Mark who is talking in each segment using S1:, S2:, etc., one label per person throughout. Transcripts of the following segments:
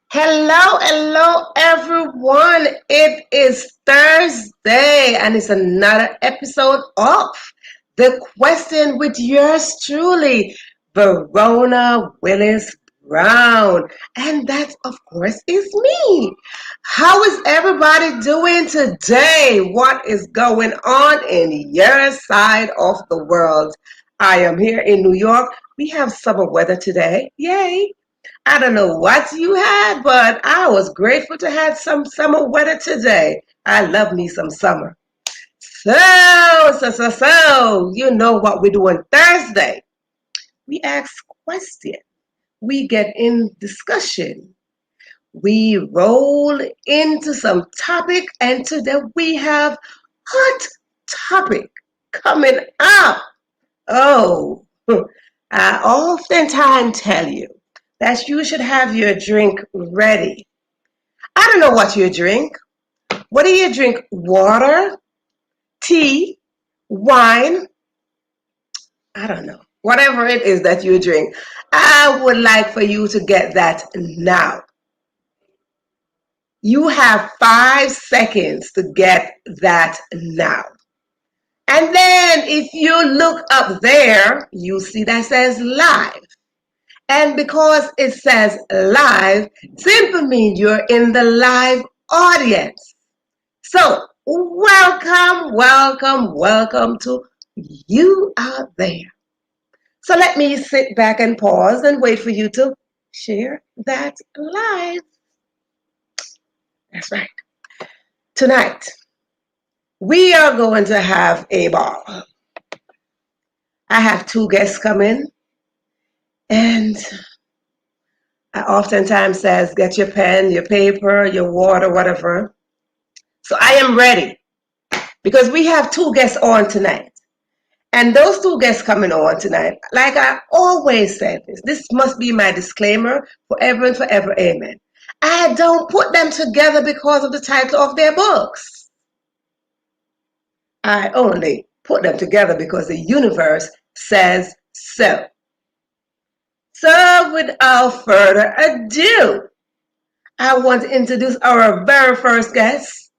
S1: Hello, everyone. It is Thursday and it's another episode of The Question with yours truly, Verona Willis Brown. And that, of course, is me. How is everybody doing today? What is going on in your side of the world? I am here in New York. We have summer weather today. Yay! I don't know what you had, but I was grateful to have some summer weather today. I love me some summer. So, you know what we do on Thursday. We ask questions. We get in discussion. We roll into some topic, and today we have hot topic coming up. Oh, I oftentimes tell you that you should have your drink ready. I don't know what you drink. What do you drink? Water, tea, wine? I don't know. Whatever it is that you drink, I would like for you to get that now. You have 5 seconds to get that now. And then if you look up there, you see that says live. And because it says live, simply means you're in the live audience. So, welcome to you out there. So let me sit back and pause and wait for you to share that live. That's right. Tonight, we are going to have a ball. I have two guests coming, and I oftentimes says, get your pen, your paper, your water, whatever. So I am ready because we have two guests on tonight. And those two guests coming on tonight, like I always said this must be my disclaimer forever and forever, amen. I don't put them together because of the title of their books. I only put them together because the universe says so. So without further ado, I want to introduce our very first guest.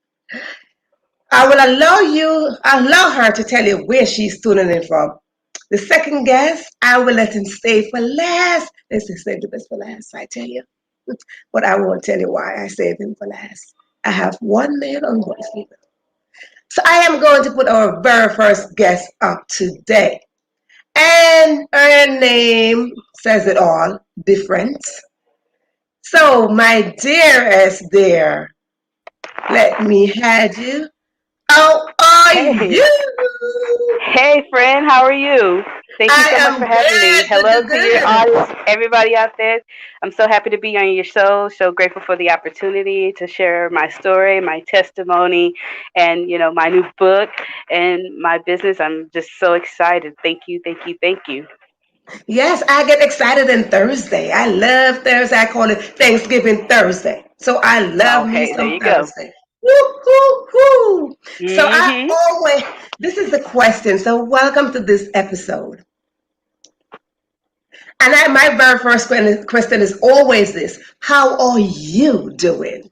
S1: I will allow her to tell you where she's tuning in from. The second guest, I will let him stay for last. Let's just save the best for last, I tell you. But I won't tell you why I saved him for last. I have one male and one female. So I am going to put our very first guest up today. And her name says it all, different. So my dearest dear, let me have you. How are
S2: Hey,
S1: you?
S2: hey, friend, how are you? Thank you
S1: I
S2: so much for
S1: am
S2: having me. Hello
S1: good,
S2: to your
S1: good.
S2: audience, everybody out there. I'm so happy to be on your show. So grateful for the opportunity to share my story, my testimony, and my new book and my business. I'm just so excited. Thank you, thank you, thank you.
S1: Yes, I get excited on Thursday. I love Thursday. I call it Thanksgiving Thursday. So I love me
S2: Okay, there
S1: some
S2: you go.
S1: Thursday. Woo, woo, woo. So I
S2: Mhm.
S1: always, this is the question. So welcome to this episode. And my very first question is always this. How are you doing?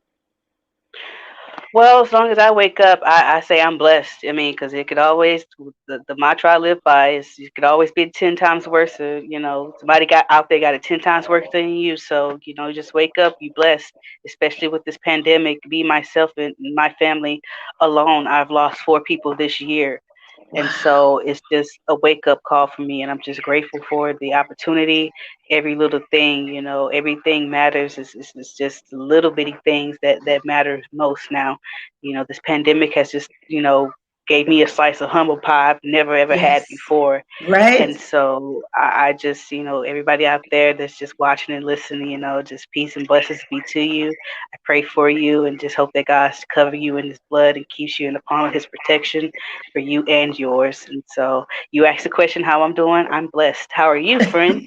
S2: Well, as long as I wake up, I say I'm blessed. I mean, because it could always, the mantra I live by is it could always be 10 times worse. Somebody got out there got it 10 times worse than you. So, just wake up, you blessed, especially with this pandemic. Me, myself, and my family alone, I've lost four people this year. And
S1: Wow.
S2: so it's just a wake up call for me. And I'm just grateful for the opportunity. Every little thing, everything matters. It's just little bitty things that matters most now. This pandemic has just, gave me a slice of humble pie I've never ever had
S1: Yes.
S2: before. And
S1: Right?
S2: so I just, everybody out there that's just watching and listening, just peace and blessings be to you. I pray for you and just hope that God cover you in his blood and keeps you in the palm of his protection for you and yours. And so you asked the question how I'm doing. I'm blessed. How are you, friend?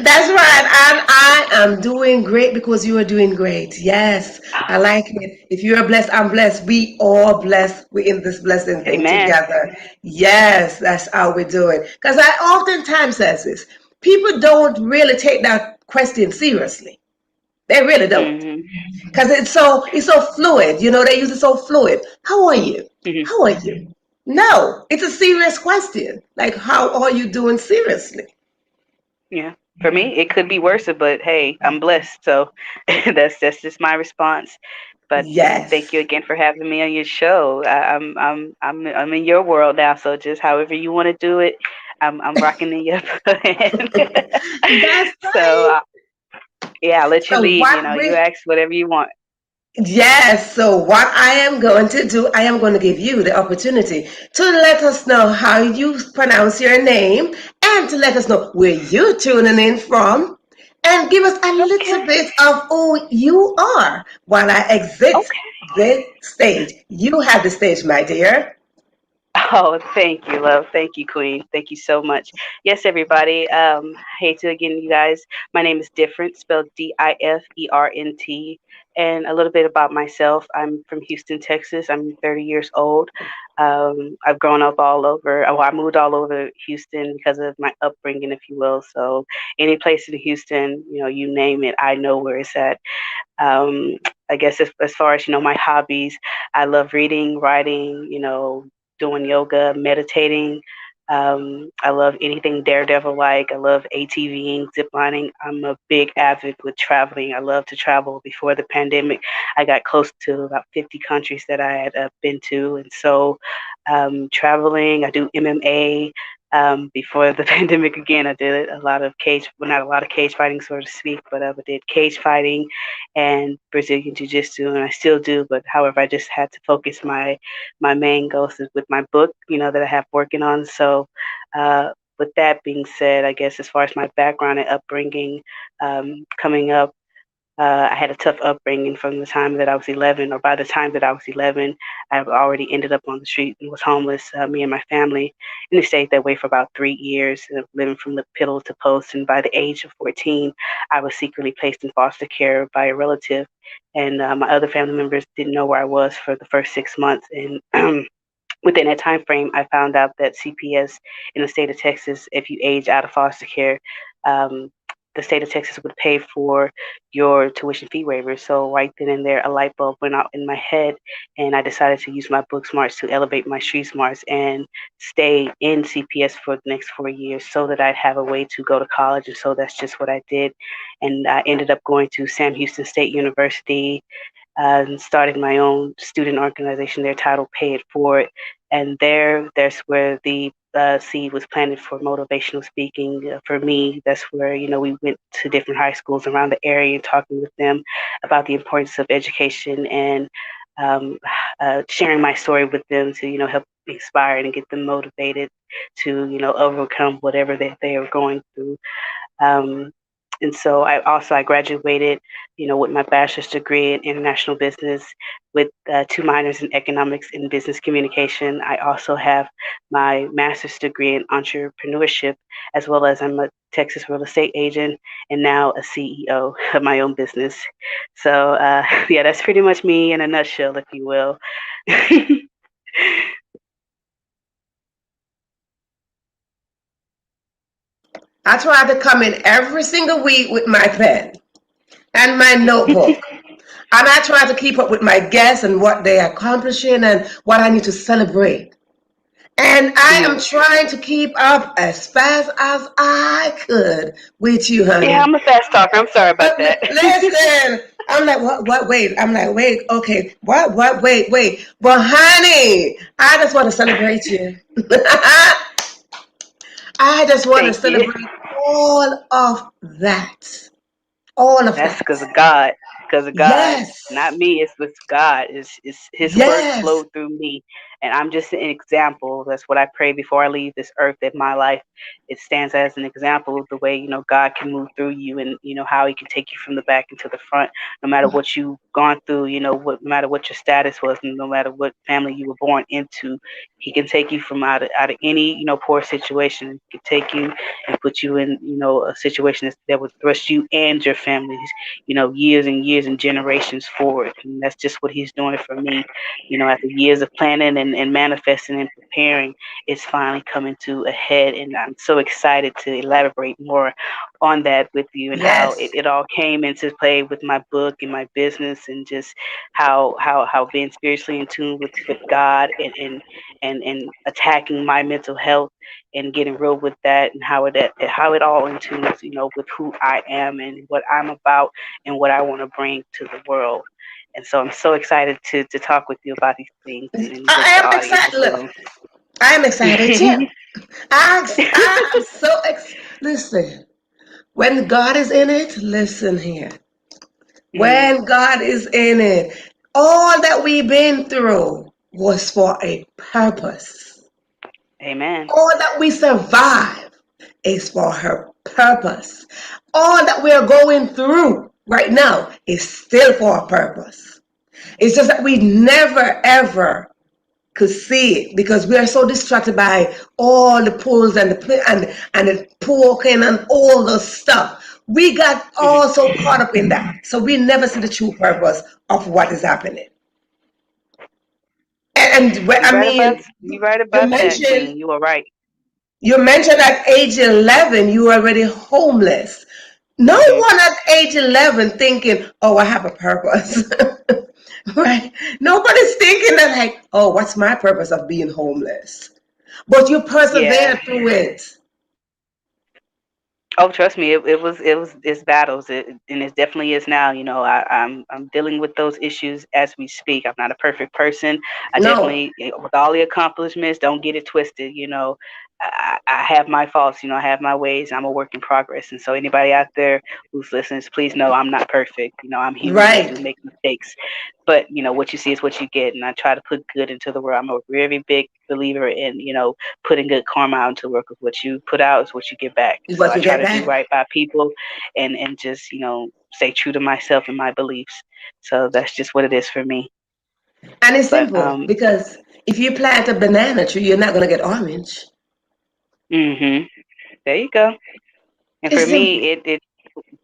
S1: That's right. And I am doing great because you are doing great. Yes, I
S2: Ah,
S1: like it. If you are blessed, I'm blessed. We all blessed. We're in this blessing thing
S2: amen.
S1: together. Yes, that's how we do it. Because I oftentimes says this. People don't really take that question seriously. They really don't.
S2: Mhm.
S1: Because it's so fluid. You know, they use it so fluid. How are you?
S2: Mhm.
S1: How are you? No, it's a serious question. Like, how are you doing seriously?
S2: Yeah. For me, it could be worse, but hey, I'm blessed. So that's just my response. But thank you
S1: Yes.
S2: again for having me on your show. I'm in your world now, so just however you want to do it, I'm rocking in your plan.
S1: That's
S2: So
S1: right.
S2: yeah, I'll let you
S1: So
S2: lead. You
S1: what
S2: know, you
S1: we
S2: ask whatever you want.
S1: Yes, so what I am going to do, I am going to give you the opportunity to let us know how you pronounce your name and to let us know where you're tuning in from and give us a little
S2: Okay.
S1: bit of who you are while I exit
S2: Okay.
S1: the stage. You have the stage, my dear.
S2: Oh, thank you, love. Thank you, Queen. Thank you so much. Yes, everybody. Hey to again, you guys. My name is Different, spelled Different. And a little bit about myself. I'm from Houston, Texas. I'm 30 years old. I've grown up all over. Well, I moved all over Houston because of my upbringing, if you will. So any place in Houston, you name it, I know where it's at. Um, I guess as far as my hobbies, I love reading, writing, doing yoga, meditating. I love anything daredevil like. I love ATVing, ziplining. I'm a big avid with traveling. I love to travel. Before the pandemic, I got close to about 50 countries that I had been to, and so traveling. I do MMA. Before the pandemic, again, I did a lot of cage, well, not a lot of cage fighting, so to speak, but I did cage fighting and Brazilian Jiu Jitsu, and I still do. But however, I just had to focus my main goals is with my book, that I have working on. So, with that being said, I guess as far as my background and upbringing, coming up. I had a tough upbringing from the time that I was 11, or by the time that I was 11, I already ended up on the street and was homeless. Me and my family, and we stayed that way for about 3 years, living from the pillow to post. And by the age of 14, I was secretly placed in foster care by a relative, and my other family members didn't know where I was for the first 6 months. And within that time frame, I found out that CPS in the state of Texas, if you age out of foster care, um, the state of Texas would pay for your tuition fee waiver. So right then and there, a light bulb went out in my head, and I decided to use my book smarts to elevate my street smarts and stay in CPS for the next 4 years, so that I'd have a way to go to college. And so that's just what I did, and I ended up going to Sam Houston State University and started my own student organization there titled Pay It Forward. And there's where the seed was planted for motivational speaking. For me, that's where, we went to different high schools around the area and talking with them about the importance of education and um, sharing my story with them to, help inspire and get them motivated to, overcome whatever they are going through. Um, and so I graduated, with my bachelor's degree in international business with two minors in economics and business communication. I also have my master's degree in entrepreneurship, as well as I'm a Texas real estate agent and now a CEO of my own business. So yeah, that's pretty much me in a nutshell, if you will.
S1: I try to come in every single week with my pen and my notebook. And I try to keep up with my guests and what they're accomplishing and what I need to celebrate. And I am
S2: Mhm.
S1: trying to keep up as fast as I could with you,
S2: Yeah,
S1: honey.
S2: I'm a fast talker. I'm sorry about that.
S1: Listen, I'm like, what, wait. I'm like, wait, okay, what, wait. But honey, I just want to celebrate you. I just want to
S2: Thank you.
S1: celebrate all of that. All of
S2: That's
S1: that.
S2: because of God. Because of God, not
S1: Yes.
S2: me. It's with God. It's His work
S1: Yes.
S2: flowed through me, and I'm just an example. That's what I pray before I leave this earth. That my life it stands as an example of the way God can move through you, and how He can take you from the back into the front, no matter what you've gone through. No matter what your status was, and no matter what family you were born into, He can take you from out of any poor situation. He can take you and put you in a situation that would thrust you and your families years and years and generations forward. And that's just what he's doing for me. After years of planning and manifesting and preparing is finally coming to a head. And I'm so excited to elaborate more on that with you and how
S1: Yes.
S2: it all came into play with my book and my business, and just how being spiritually in tune with God, and attacking my mental health and getting real with that, and how it all in tunes, with who I am and what I'm about and what I want to bring to the world. And so I'm so excited to talk with you about these things, and with
S1: I
S2: the
S1: am
S2: audience as
S1: excited. Look,
S2: well.
S1: I am excited too. I am so listen. When God is in it, listen here.
S2: Mm,
S1: When God is in it, all that we've been through was for a purpose.
S2: amen.
S1: All that we survive is for her purpose. All that we are going through right now is still for a purpose. It's just that we never ever could see it because we are so distracted by all the pulls and the poking and all the stuff. We got
S2: Hmm.
S1: all so caught up in that, so we never see the true purpose of what is happening. I mean,
S2: You right
S1: you
S2: about that,
S1: mentioned
S2: Queen. You are right.
S1: you mentioned at age 11 you were already homeless. No
S2: Hmm.
S1: one at age 11 thinking, "Oh, I have a purpose." Right? Nobody's thinking that, like, "Oh, what's my purpose of being homeless?" But you
S2: Yeah.
S1: persevere through it.
S2: Oh, trust me, it's battles, and it definitely is now. I'm dealing with those issues as we speak. I'm not a perfect person. I
S1: No,
S2: definitely, with all the accomplishments, don't get it twisted. I have my faults. I have my ways. I'm a work in progress, and so anybody out there who's listening, please know I'm not perfect. I'm human. I do
S1: right.
S2: make mistakes, but what you see is what you get, and I try to put good into the world. I'm a very big believer in putting good karma out into the work. Of what you put out is what you get back. So
S1: What
S2: I
S1: you
S2: try
S1: get
S2: to do
S1: back.
S2: right by people, and just stay true to myself and my beliefs. So that's just what it is for me.
S1: And it's
S2: But
S1: simple because if you plant a banana tree, you're not going to get orange.
S2: hmm there you go. And
S1: It's
S2: for
S1: simple.
S2: me, it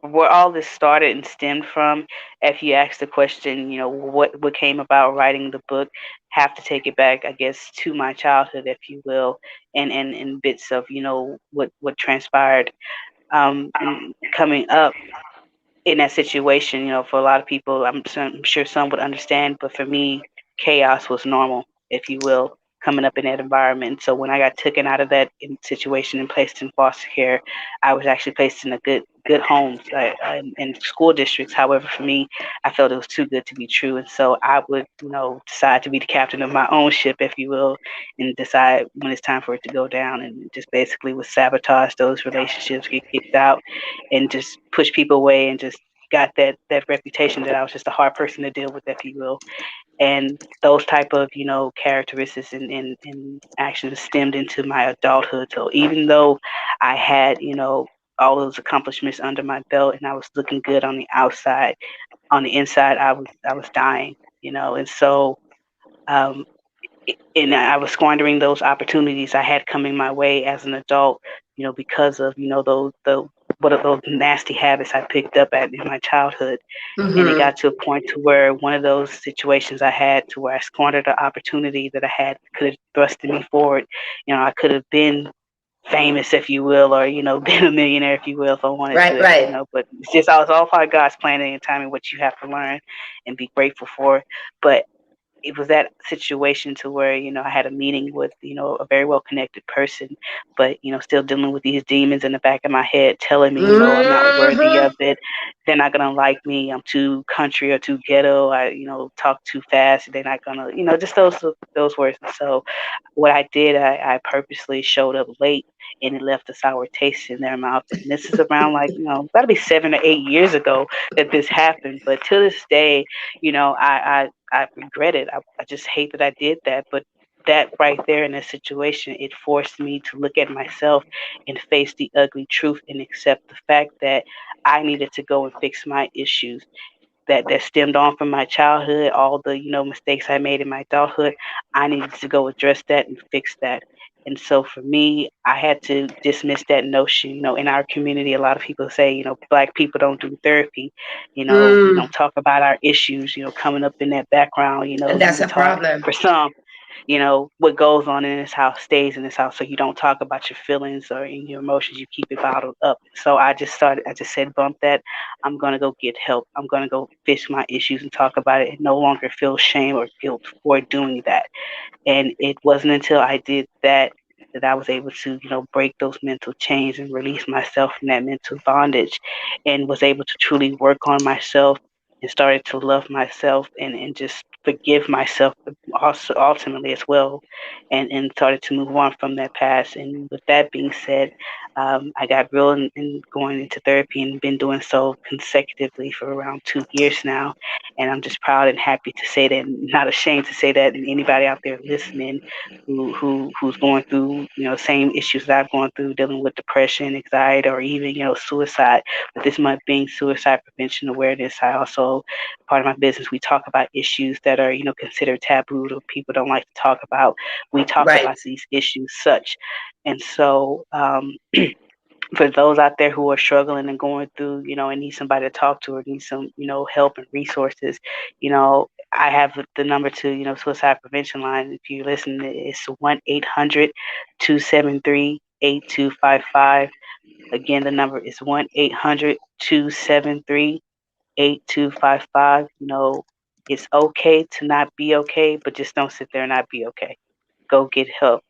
S2: where all this started and stemmed from, if you ask the question, what came about writing the book, have to take it back, I guess, to my childhood, if you will, and bits of what transpired, and coming up in that situation. For a lot of people, I'm sure some would understand, but for me, chaos was normal, if you will, coming up in that environment. So when I got taken out of that situation and placed in foster care, I was actually placed in a good homes, in school districts. However, for me, I felt it was too good to be true, and so I would, decide to be the captain of my own ship, if you will, and decide when it's time for it to go down, and just basically would sabotage those relationships, get kicked out, and just push people away, and just got that reputation that I was just a hard person to deal with, if you will. And those type of characteristics and actions stemmed into my adulthood. So even though I had all those accomplishments under my belt, and I was looking good on the outside, on the inside I was dying. And so, um, and I was squandering those opportunities I had coming my way as an adult, because of those what are those nasty habits I picked up in my childhood. And it
S1: Hmm.
S2: got to a point to where one of those situations I had, to where I squandered the opportunity that I had, could have thrusted me forward. I could have been famous, if you will, or been a millionaire, if you will, if I wanted to.
S1: Right, right.
S2: But it's all part of God's planning and timing, what you have to learn and be grateful for. But it was that situation to where I had a meeting with a very well connected person, but still dealing with these demons in the back of my head telling me I'm not worthy
S1: Hmm.
S2: of it. They're not gonna like me. I'm too country or too ghetto. I talk too fast. They're not gonna just those words. And so what I did, I purposely showed up late, and it left a sour taste in their mouth. And this is around, like, gotta be 7 or 8 years ago that this happened. But to this day, I regret it. I just hate that I did that. But that right there in this situation, it forced me to look at myself and face the ugly truth and accept the fact that I needed to go and fix my issues that stemmed on from my childhood, all the mistakes I made in my adulthood. I needed to go address that and fix that. And so for me, I had to dismiss that notion. In our community, a lot of people say, black people don't do therapy. We
S1: Mm.
S2: don't talk about our issues. Coming up in that background,
S1: And that's
S2: even
S1: a
S2: taught
S1: problem.
S2: for some. what goes on in this house stays in this house. So you don't talk about your feelings or in your emotions. You keep it bottled up. So I just said, bump that. I'm going to go get help. I'm going to go fix my issues and talk about it and no longer feel shame or guilt for doing that. And it wasn't until I did that that I was able to, break those mental chains and release myself from that mental bondage, and was able to truly work on myself and started to love myself and just forgive myself also ultimately as well, and started to move on from that past. And with that being said, I got real in going into therapy and been doing so consecutively for around 2 years now. And I'm just proud and happy to say that, and not ashamed to say that. And anybody out there listening who's going through, same issues that I've gone through, dealing with depression, anxiety, or even, suicide. With this month being Suicide Prevention Awareness, I also, part of my business, we talk about issues that are, considered taboo or people don't like to talk about. We talk
S1: Right.
S2: about these issues such. And so, for those out there who are struggling and going through, and need somebody to talk to or need some, help and resources, I have the number to, suicide prevention line. If you listen, it's 1-800-273-8255. Again, the number is 1-800-273-8255. It's okay to not be okay, but just don't sit there and not be okay. Go get help.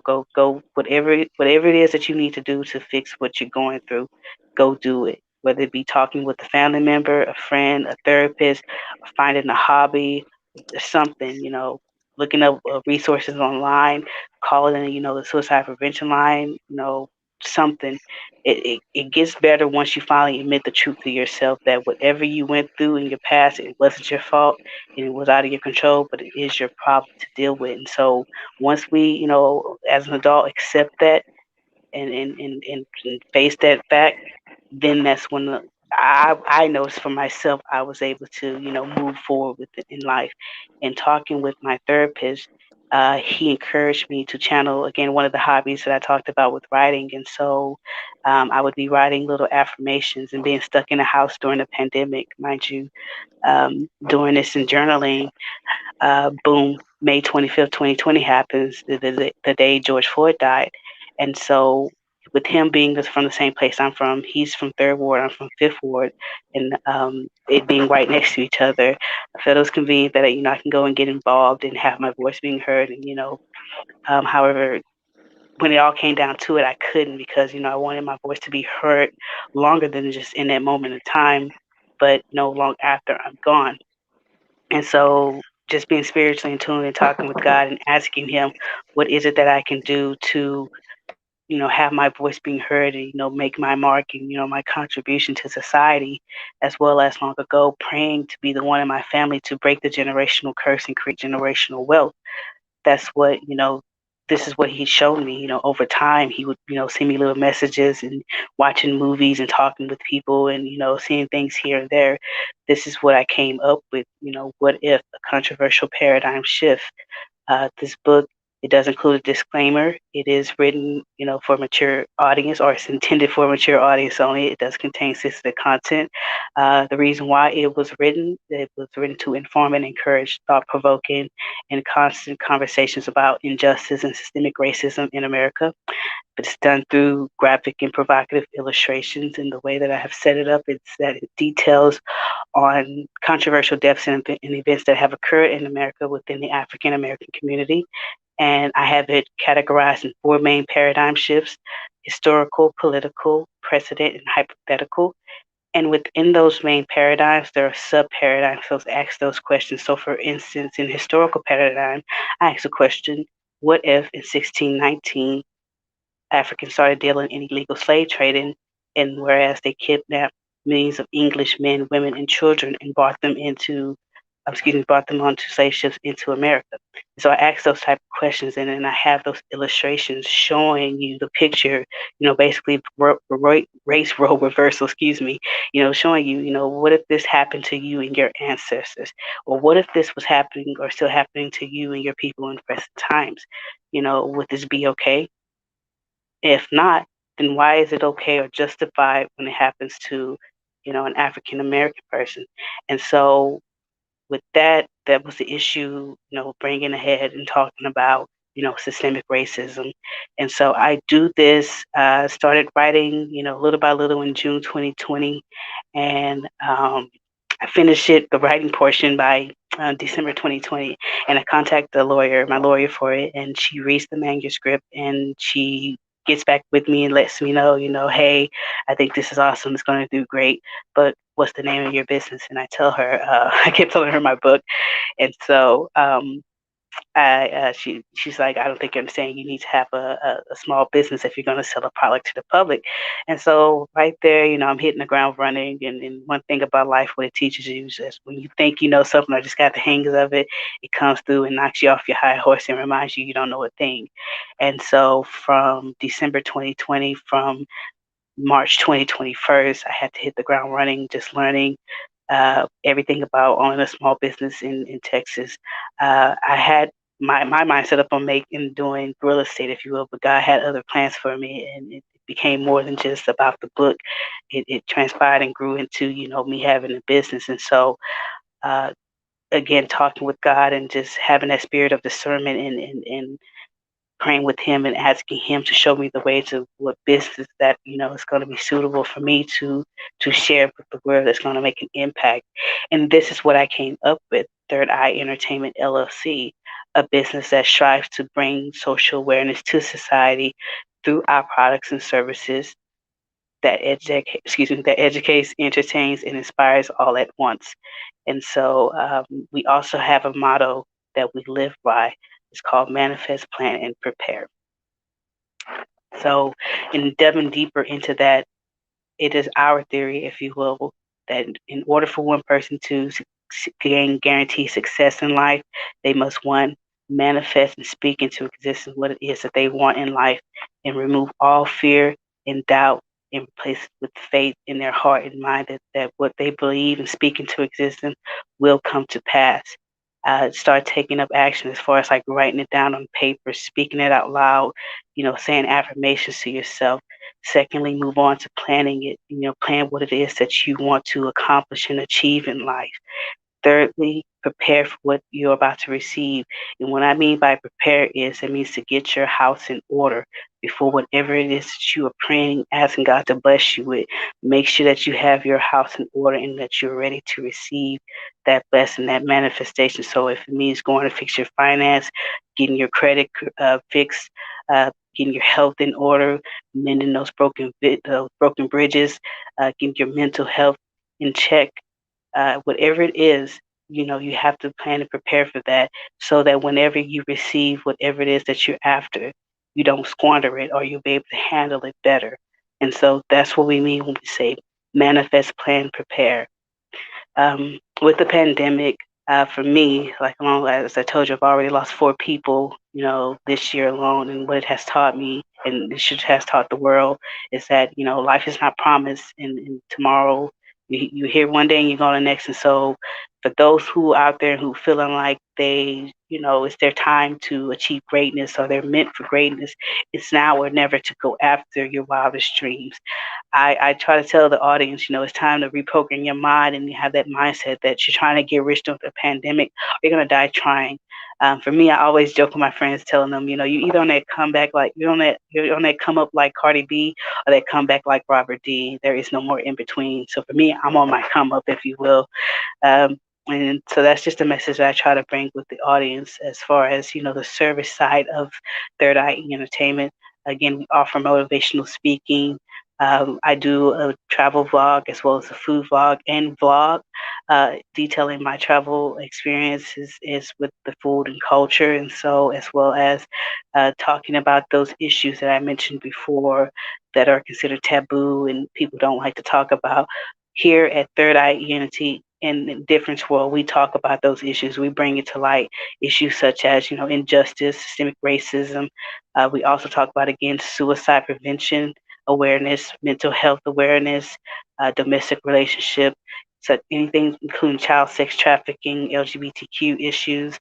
S2: Go whatever it is that you need to do to fix what you're going through. Go do it. Whether it be talking with a family member, a friend, a therapist, or finding a hobby, or something. Looking up resources online, calling the suicide prevention line. Something. It gets better once you finally admit the truth to yourself that whatever you went through in your past, it wasn't your fault and it was out of your control, but it is your problem to deal with. And so once we, as an adult, accept that and face that fact, then that's when I noticed for myself I was able to, move forward with it in life. And talking with my therapist, he encouraged me to channel again one of the hobbies that I talked about with writing. And so I would be writing little affirmations and being stuck in a house during the pandemic, mind you, doing this and journaling. Boom, May 25th, 2020 happens, the day George Floyd died. And so, with him being from the same place I'm from, he's from Third Ward, I'm from Fifth Ward, and it being right next to each other, I felt it was convenient that I can go and get involved and have my voice being heard. And however, when it all came down to it, I couldn't because I wanted my voice to be heard longer than just in that moment of time, but no long after I'm gone. And so just being spiritually in tune and talking with God and asking him, what is it that I can do to, have my voice being heard and, make my mark and, my contribution to society, as well as long ago praying to be the one in my family to break the generational curse and create generational wealth. That's what, this is what he showed me, over time. He would, send me little messages and watching movies and talking with people and, seeing things here and there. This is what I came up with, what if a controversial paradigm shift. This book, it does include a disclaimer. It is written, for a mature audience, or it's intended for a mature audience only. It does contain sensitive content. The reason why it was written to inform and encourage thought-provoking and constant conversations about injustice and systemic racism in America. But it's done through graphic and provocative illustrations. And the way that I have set it up, it's that it details on controversial deaths and events that have occurred in America within the African American community. And I have it categorized in four main paradigm shifts: historical, political, precedent, and hypothetical. And within those main paradigms, there are sub paradigms. So ask those questions. So, for instance, in historical paradigm, I ask a question: what if in 1619 Africans started dealing in illegal slave trading, and whereas they kidnapped millions of English men, women, and children and brought them onto slave ships into America. So I ask those type of questions, and then I have those illustrations showing you the picture, basically race role reversal, excuse me, showing you, what if this happened to you and your ancestors, or what if this was happening or still happening to you and your people in present times? Would this be okay? If not, then why is it okay or justified when it happens to, an African American person? And so with that, that was the issue, bringing ahead and talking about, systemic racism. And so I do this, started writing, little by little in June 2020. And I finished the writing portion by December 2020. And I contacted my lawyer for it, and she reads the manuscript and she gets back with me and lets me know, hey, I think this is awesome. It's going to do great. But what's the name of your business? And I tell her, I kept telling her my book. And so she's like, I don't think you understand. You need to have a small business if you're going to sell a product to the public. And so right there, I'm hitting the ground running. And one thing about life, what it teaches you is that when you think you know something or just got the hang of it, it comes through and knocks you off your high horse and reminds you don't know a thing. And so from December 2020, from March 2021, I had to hit the ground running, just learning everything about owning a small business in Texas. I had my mind set up on doing real estate, if you will, but God had other plans for me, and it became more than just about the book. It transpired and grew into, me having a business. And so, uh, again, talking with God and just having that spirit of discernment and praying with him and asking him to show me the way to what business that is going to be suitable for me to share with the world, that's going to make an impact. And this is what I came up with: Third Eye Entertainment LLC, a business that strives to bring social awareness to society through our products and services that educates, entertains, and inspires all at once. And so we also have a motto that we live by. It's called Manifest, Plan, and Prepare. So, in delving deeper into that, it is our theory, if you will, that in order for one person to gain guaranteed success in life, they must, one, manifest and speak into existence what it is that they want in life, and remove all fear and doubt and replace it with faith in their heart and mind that what they believe and speak into existence will come to pass. Start taking up action as far as like writing it down on paper, speaking it out loud, saying affirmations to yourself. Secondly, move on to planning it, plan what it is that you want to accomplish and achieve in life. Thirdly, prepare for what you're about to receive. And what I mean by prepare is it means to get your house in order before whatever it is that you are praying, asking God to bless you with. Make sure that you have your house in order and that you're ready to receive that blessing, that manifestation. So if it means going to fix your finance, getting your credit fixed, getting your health in order, mending those broken bridges, getting your mental health in check, whatever it is, you have to plan and prepare for that, so that whenever you receive whatever it is that you're after, you don't squander it, or you'll be able to handle it better. And so that's what we mean when we say manifest, plan, prepare. With the pandemic, for me, like as I told you, I've already lost 4 people, this year alone. And what it has taught me, and it should has taught the world, is that life is not promised. And tomorrow, you hear one day and you go the next. And so, for those who out there who feeling like they, it's their time to achieve greatness or they're meant for greatness, it's now or never to go after your wildest dreams. I try to tell the audience, it's time to reprogram your mind and you have that mindset that you're trying to get rich during the pandemic, or you're gonna die trying. For me, I always joke with my friends, telling them, you either on that comeback like you're on that come up like Cardi B, or that comeback like Robert D. There is no more in between. So for me, I'm on my come up, if you will. And so that's just a message that I try to bring with the audience as far as, the service side of Third Eye Entertainment. Again, we offer motivational speaking. I do a travel vlog as well as a food vlog and vlog, detailing my travel experiences is with the food and culture, and so as well as talking about those issues that I mentioned before that are considered taboo and people don't like to talk about. Here at Third Eye Unity and Difference World, we talk about those issues. We bring it to light, issues such as, injustice, systemic racism. We also talk about, again, suicide prevention awareness, mental health awareness, domestic relationship, so anything including child sex trafficking, LGBTQ issues,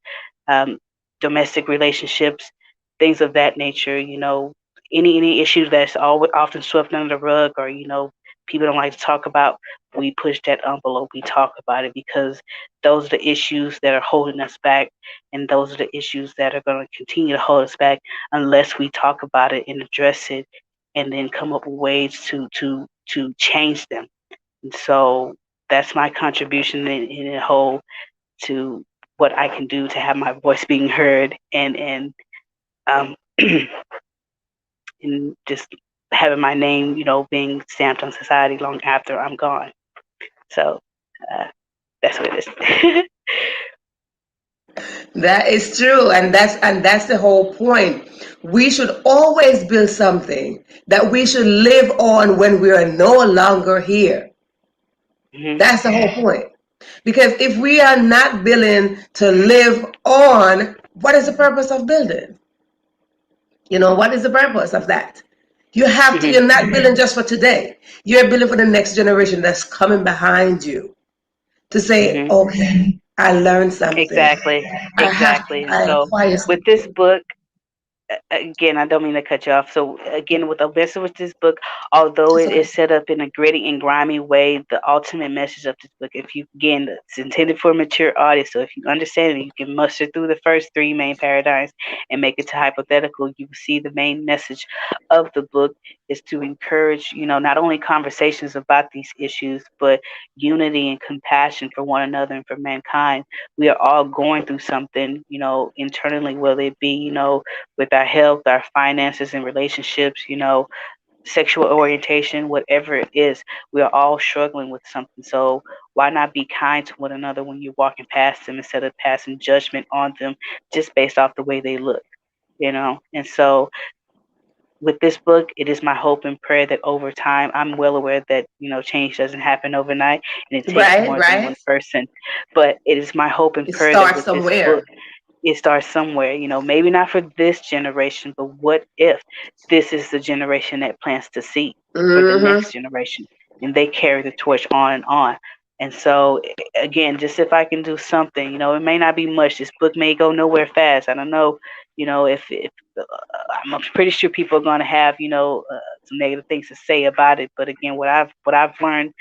S2: um, domestic relationships, things of that nature. Any issue that's always often swept under the rug, or people don't like to talk about, we push that envelope, we talk about it, because those are the issues that are holding us back, and those are the issues that are going to continue to hold us back unless we talk about it and address it, and then come up with ways to change them. And so that's my contribution in the whole, to what I can do to have my voice being heard, um, and just having my name, being stamped on society long after I'm gone. So uh, that's what it is.
S1: That is true, and that's the whole point. We should always build something that we should live on when we are no longer here.
S2: Hmm.
S1: That's the whole point. Because if we are not building to live on, what is the purpose of building? What is the purpose of that?
S2: Hmm.
S1: You're not building just for today. You're building for the next generation that's coming behind you to say,
S2: Hmm.
S1: okay, I learned something.
S2: Exactly. Exactly. And
S1: I
S2: so
S1: acquire
S2: with this
S1: something.
S2: book, again, I don't mean to cut you off. So again, with Alyssa, with this book, although
S1: It's
S2: it
S1: okay.
S2: is set up in a gritty and grimy way, the ultimate message of this book, if you, again, it's intended for a mature audience. So if you understand it, you can muster through the first three main paradigms and make it to hypothetical. You see the main message of the book is to encourage, not only conversations about these issues, but unity and compassion for one another and for mankind. We are all going through something, internally, whether it be, with our health, our finances, and relationships, sexual orientation, whatever it is, we are all struggling with something. So why not be kind to one another when you're walking past them, instead of passing judgment on them just based off the way they look, And so with this book, it is my hope and prayer that over time, I'm well aware that, change doesn't happen overnight and it takes
S1: Right,
S2: more than one
S1: right.
S2: person. But it is my hope and
S1: It
S2: prayer that
S1: starts
S2: with this book,
S1: somewhere.
S2: it starts somewhere, maybe not for this generation, but what if this is the generation that plants the seed for the
S1: Mm-hmm.
S2: next generation, and they carry the torch on and on. And so, again, just if I can do something, it may not be much. This book may go nowhere fast. I don't know, if I'm pretty sure people are going to have, some negative things to say about it. But again, what I've learned,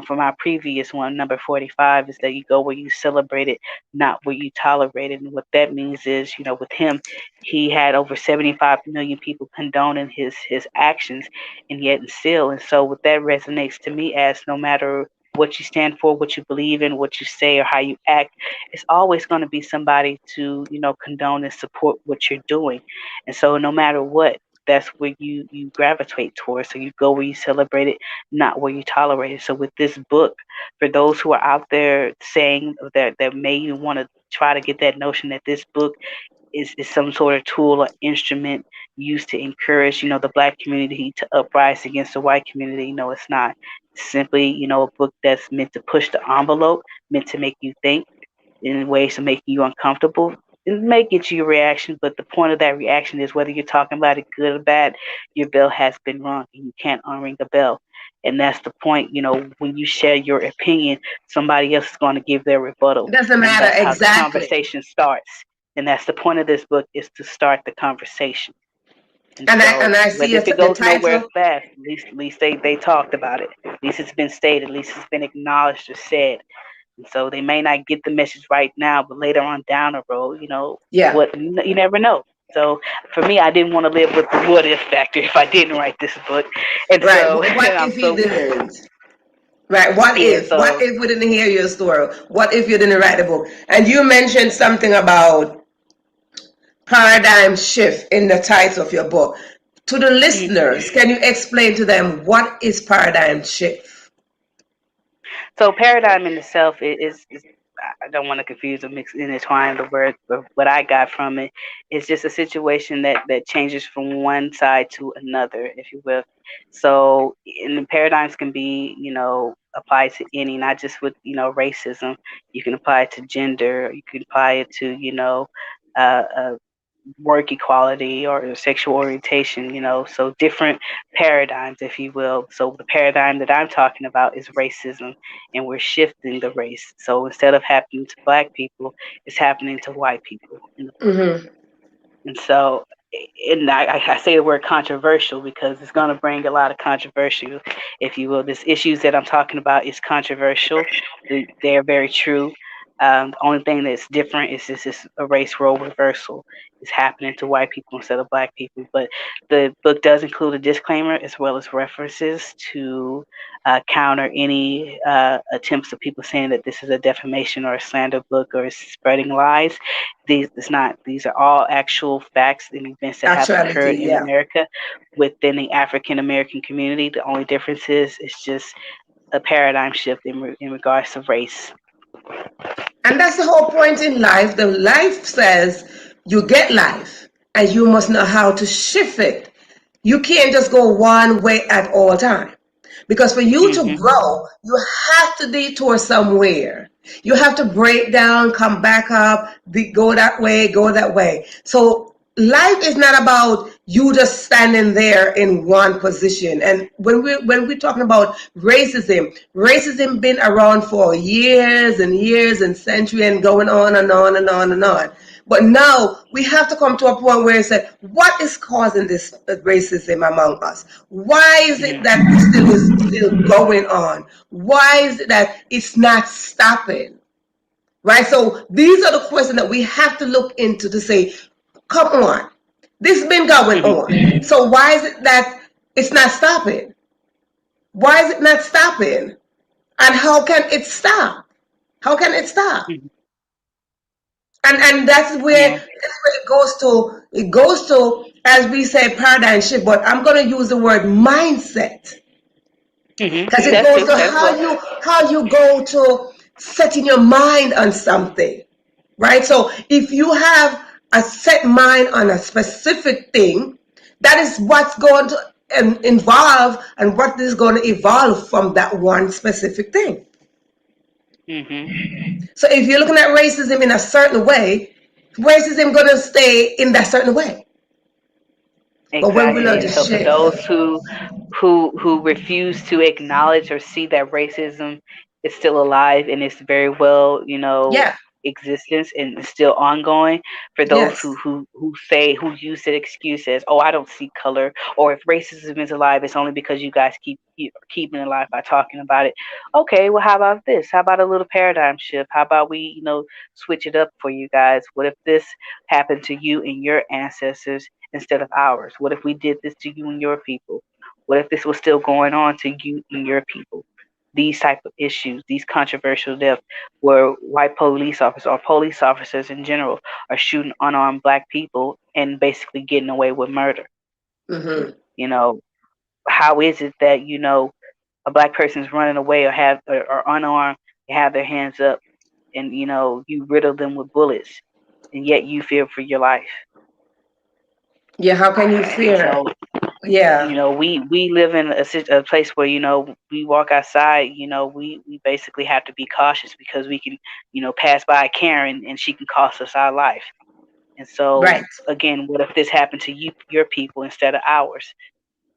S2: from our previous one, number 45, is that you go where you celebrate it, not where you tolerate it. And what that means is, with him, he had over 75 million people condoning his actions, and yet and still. And so what that resonates to me as, no matter what you stand for, what you believe in, what you say, or how you act, it's always going to be somebody to, condone and support what you're doing. And so no matter what, that's where you gravitate towards. So you go where you celebrate it, not where you tolerate it. So with this book, for those who are out there saying that may even want to try to get that notion that this book is some sort of tool or instrument used to encourage, the black community to uprise against the white community. No, it's not. It's simply, a book that's meant to push the envelope, meant to make you think in ways to make you uncomfortable. It may get you a reaction, but the point of that reaction is, whether you're talking about it good or bad, your bell has been rung and you can't unring the bell. And that's the point, when you share your opinion, somebody else is going to give their
S1: It
S2: rebuttal.
S1: doesn't
S2: And
S1: matter
S2: that's how the
S1: exactly.
S2: conversation starts. And that's the point of this book, is to start the conversation. And
S1: And I
S2: so,
S1: and I see
S2: whether if it
S1: the
S2: goes nowhere
S1: title.
S2: fast, at least they talked about it. At least it's been stated. At least it's been acknowledged or said. And so they may not get the message right now, but later on down the road,
S1: Yeah.
S2: what, you never know. So for me, I didn't want to live with the what if factor if I didn't write this book. And
S1: Right.
S2: so
S1: What
S2: I'm
S1: if he
S2: so,
S1: didn't? Right. What
S2: yeah.
S1: if? What
S2: So
S1: if we didn't hear your story? What if you didn't write the book? And you mentioned something about paradigm shift in the title of your book. To the
S2: mm,
S1: listeners, can you explain to them what is paradigm shift?
S2: so paradigm in itself is I don't want to confuse or mix intertwine the word, but what I got from it is just a situation that changes from one side to another, if you will. So, and the paradigms can be, applied to any, not just with, racism. You can apply it to gender. You can apply it to, work equality or sexual orientation, so different paradigms, if you will. So the paradigm that I'm talking about is racism, and we're shifting the race. So instead of happening to black people, it's happening to white people in the book.
S1: Mm-hmm.
S2: And so and I say the word controversial because it's going to bring a lot of controversy, if you will. This issues that I'm talking about is controversial. They're very true. The only thing that's different is this a race role reversal is happening to white people instead of black people. But the book does include a disclaimer as well as references to counter any attempts of people saying that this is a defamation or a slander book or is spreading lies. These are all actual facts and events that have occurred
S1: Actuality,
S2: in
S1: yeah.
S2: America within the African American community. The only difference is it's just a paradigm shift in regards to race.
S1: And that's the whole point in life. The life says you get life and you must know how to shift it. You can't just go one way at all time. Because for you to
S2: Hmm.
S1: grow, you have to detour somewhere. You have to break down, come back up, go that way, go that way. So life is not about you just standing there in one position. And when we're talking about racism been around for years and years and centuries and going on and on and on and on. But now we have to come to a point where it's like, what is causing this racism among us? Why is it
S2: Hmm.
S1: that this still going on? Why is it that it's not stopping? Right? So these are the questions that we have to look into to say, come on, this has been going
S2: Hmm.
S1: on. So why is it that it's not stopping? Why is it not stopping? And how can it stop? How can it stop?
S2: Hmm.
S1: And
S2: Yeah.
S1: that's where it goes to, as we say, paradigm shift, but I'm gonna use the word mindset.
S2: Hmm.
S1: Because it
S2: That's
S1: goes
S2: true.
S1: to
S2: That's well.
S1: how you go to setting your mind on something, right? So if you have a set mind on a specific thing, that is what's going to involve and what is going to evolve from that one specific thing.
S2: Hmm.
S1: So if you're looking at racism in a certain way, racism going to stay in that certain way. But when we
S2: Exactly.
S1: learn to
S2: And so for
S1: shift,
S2: those who refuse to acknowledge or see that racism is still alive and it's very well,
S1: yeah,
S2: existence and is still ongoing, for those
S1: yes,
S2: who say who use that excuse as, oh, I don't see color, or if racism is alive, it's only because you guys keeping it alive by talking about it. Okay, well, how about this? How about a little paradigm shift? How about we, switch it up for you guys? What if this happened to you and your ancestors instead of ours? What if we did this to you and your people? What if this was still going on to you and your people? These type of issues, these controversial deaths, where white police officers or police officers in general are shooting unarmed black people and basically getting away with murder.
S1: hmm,
S2: You know, how is it that a black person's running away or unarmed, they have their hands up, and you riddle them with bullets, and yet you fear for your life?
S1: yeah. How can you
S2: And
S1: fear?
S2: so
S1: Yeah,
S2: we live in a place where we walk outside, we basically have to be cautious because we can pass by Karen and she can cost us our life. And so
S1: right.
S2: again, what if this happened to you, your people, instead of ours?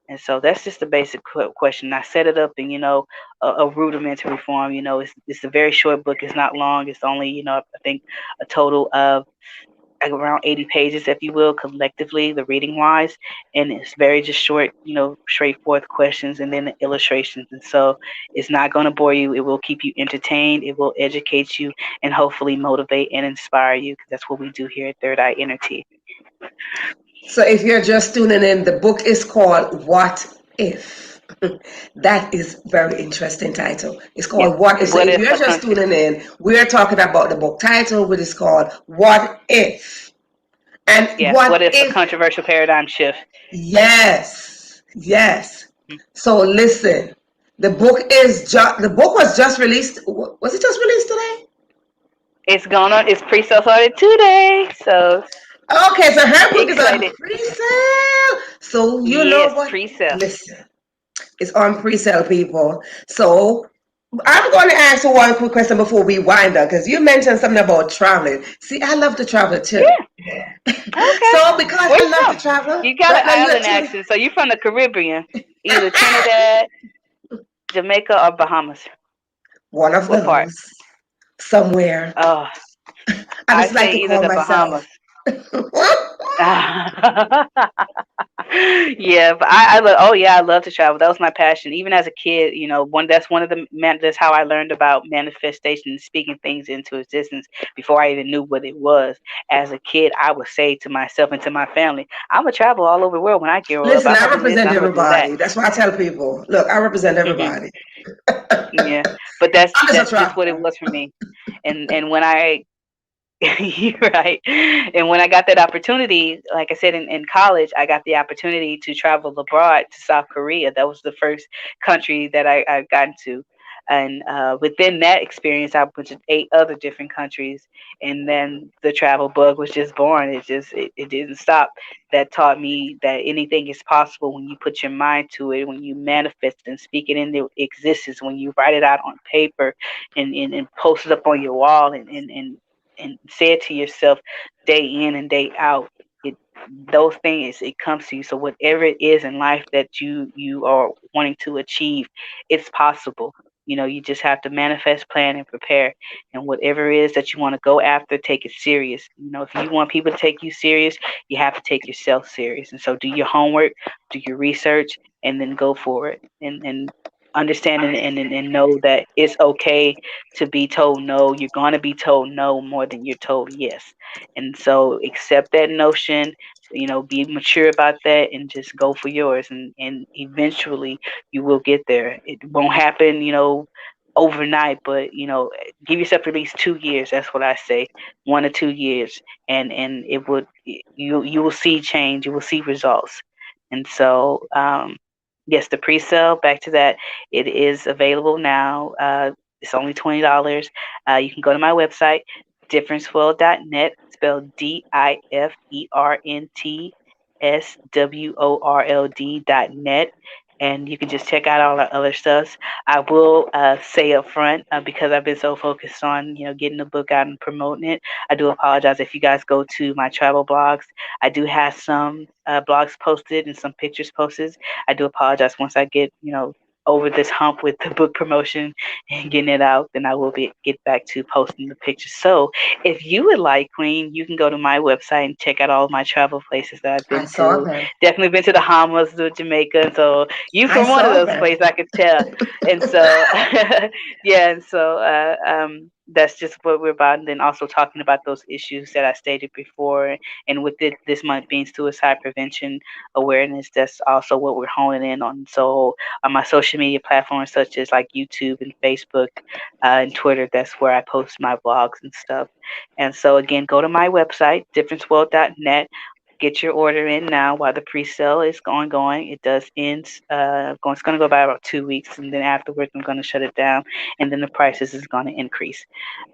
S2: And so that's just the basic question. I set it up in a rudimentary form. It's a very short book. It's not long. It's only I think a total of like around 80 pages, if you will, collectively, the reading wise. And it's very just short, straightforward questions and then the illustrations. And so it's not going to bore you. It will keep you entertained. It will educate you and hopefully motivate and inspire you, because that's what we do here at Third Eye Energy.
S1: So if you're just tuning in, the book is called What If? That is very interesting title. It's
S2: Yeah.
S1: called What If. So
S2: What
S1: if
S2: if
S1: you're
S2: a
S1: just
S2: country?
S1: tuning in, we're talking about the book title, which is called What If? And
S2: Yeah.
S1: what
S2: What if a
S1: if?
S2: controversial paradigm shift?
S1: Yes, yes. So listen, the book was just released. Was it just released today?
S2: It's going on. It's pre-sale started today. So
S1: Okay, so her book is on
S2: excited.
S1: pre-sale. So you know
S2: Yes,
S1: what?
S2: pre-sale.
S1: Listen, it's on pre-sale, people. So I'm going to ask you one quick question before we wind up, because you mentioned something about traveling. See, I love to travel too.
S2: Yeah. Okay.
S1: So because
S2: Where
S1: I
S2: you
S1: love to
S2: from?
S1: travel,
S2: You got an
S1: right now you're
S2: island
S1: tuning.
S2: accent, so you're from the Caribbean, either Trinidad, Jamaica, or Bahamas.
S1: One of
S2: What part?
S1: those somewhere.
S2: Oh,
S1: I
S2: I
S1: just like
S2: say
S1: to
S2: either
S1: call
S2: the
S1: myself
S2: Bahamas. Yeah, but I love, oh yeah, I love to travel. That was my passion. Even as a kid, that's one of the that's how I learned about manifestation and speaking things into existence before I even knew what it was. As a kid, I would say to myself and to my family, I'm gonna travel all over the world when I grow up.
S1: Listen,
S2: I'm
S1: I
S2: gonna do this and
S1: represent
S2: I'm gonna do that.
S1: everybody. That's why I tell people, look, I represent
S2: Hmm.
S1: everybody.
S2: Yeah, but that's
S1: I'm just a
S2: that's just what it
S1: traveler.
S2: was for me. And when I You're right. And when I got that opportunity, like I said, in college, I got the opportunity to travel abroad to South Korea. That was the first country that I got into. And within that experience, I went to 8 other different countries. And then the travel bug was just born. It didn't stop. That taught me that anything is possible when you put your mind to it, when you manifest and speak it into existence, when you write it out on paper and post it up on your wall and say it to yourself day in and day out. It Those things, it comes to you. So whatever it is in life that you are wanting to achieve, it's possible. You just have to manifest, plan, and prepare. And whatever it is that you want to go after, take it serious. If you want people to take you serious, you have to take yourself serious. And so do your homework, do your research, and then go for it. And understand and know that it's okay to be told no. You're going to be told no more than you're told yes. And so accept that notion, be mature about that and just go for yours. And eventually you will get there. It won't happen, overnight, but give yourself at least 2 years. That's what I say, 1 or 2 years, and it would you will see change. You will see results. And so, yes, the pre-sale. Back to that, it is available now. It's only $20. You can go to my website, differenceworld.net, spelled DIFERNTSWORLD.net. And you can just check out all our other stuff. I will say up front, because I've been so focused on getting the book out and promoting it. I do apologize if you guys go to my travel blogs. I do have some blogs posted and some pictures posted. I do apologize. Once I get over this hump with the book promotion and getting it out, then I will get back to posting the pictures. So if you would like, Queen, you can go to my website and check out all of my travel places that I've
S1: I
S2: been
S1: saw
S2: to.
S1: them.
S2: Definitely been to the Bahamas, to Jamaica, and so you
S1: I
S2: from one of
S1: saw
S2: those
S1: them.
S2: places, I could tell. And so, yeah, and so that's just what we're about. And then also talking about those issues that I stated before, and with this month being suicide prevention awareness, that's also what we're honing in on. So on my social media platforms such as like YouTube and Facebook and Twitter, that's where I post my vlogs and stuff. And so again, go to my website, differenceworld.net. Get your order in now while the pre-sale is ongoing. It does end. It's going to go by about 2 weeks, and then afterwards, I'm going to shut it down, and then the prices is going to increase.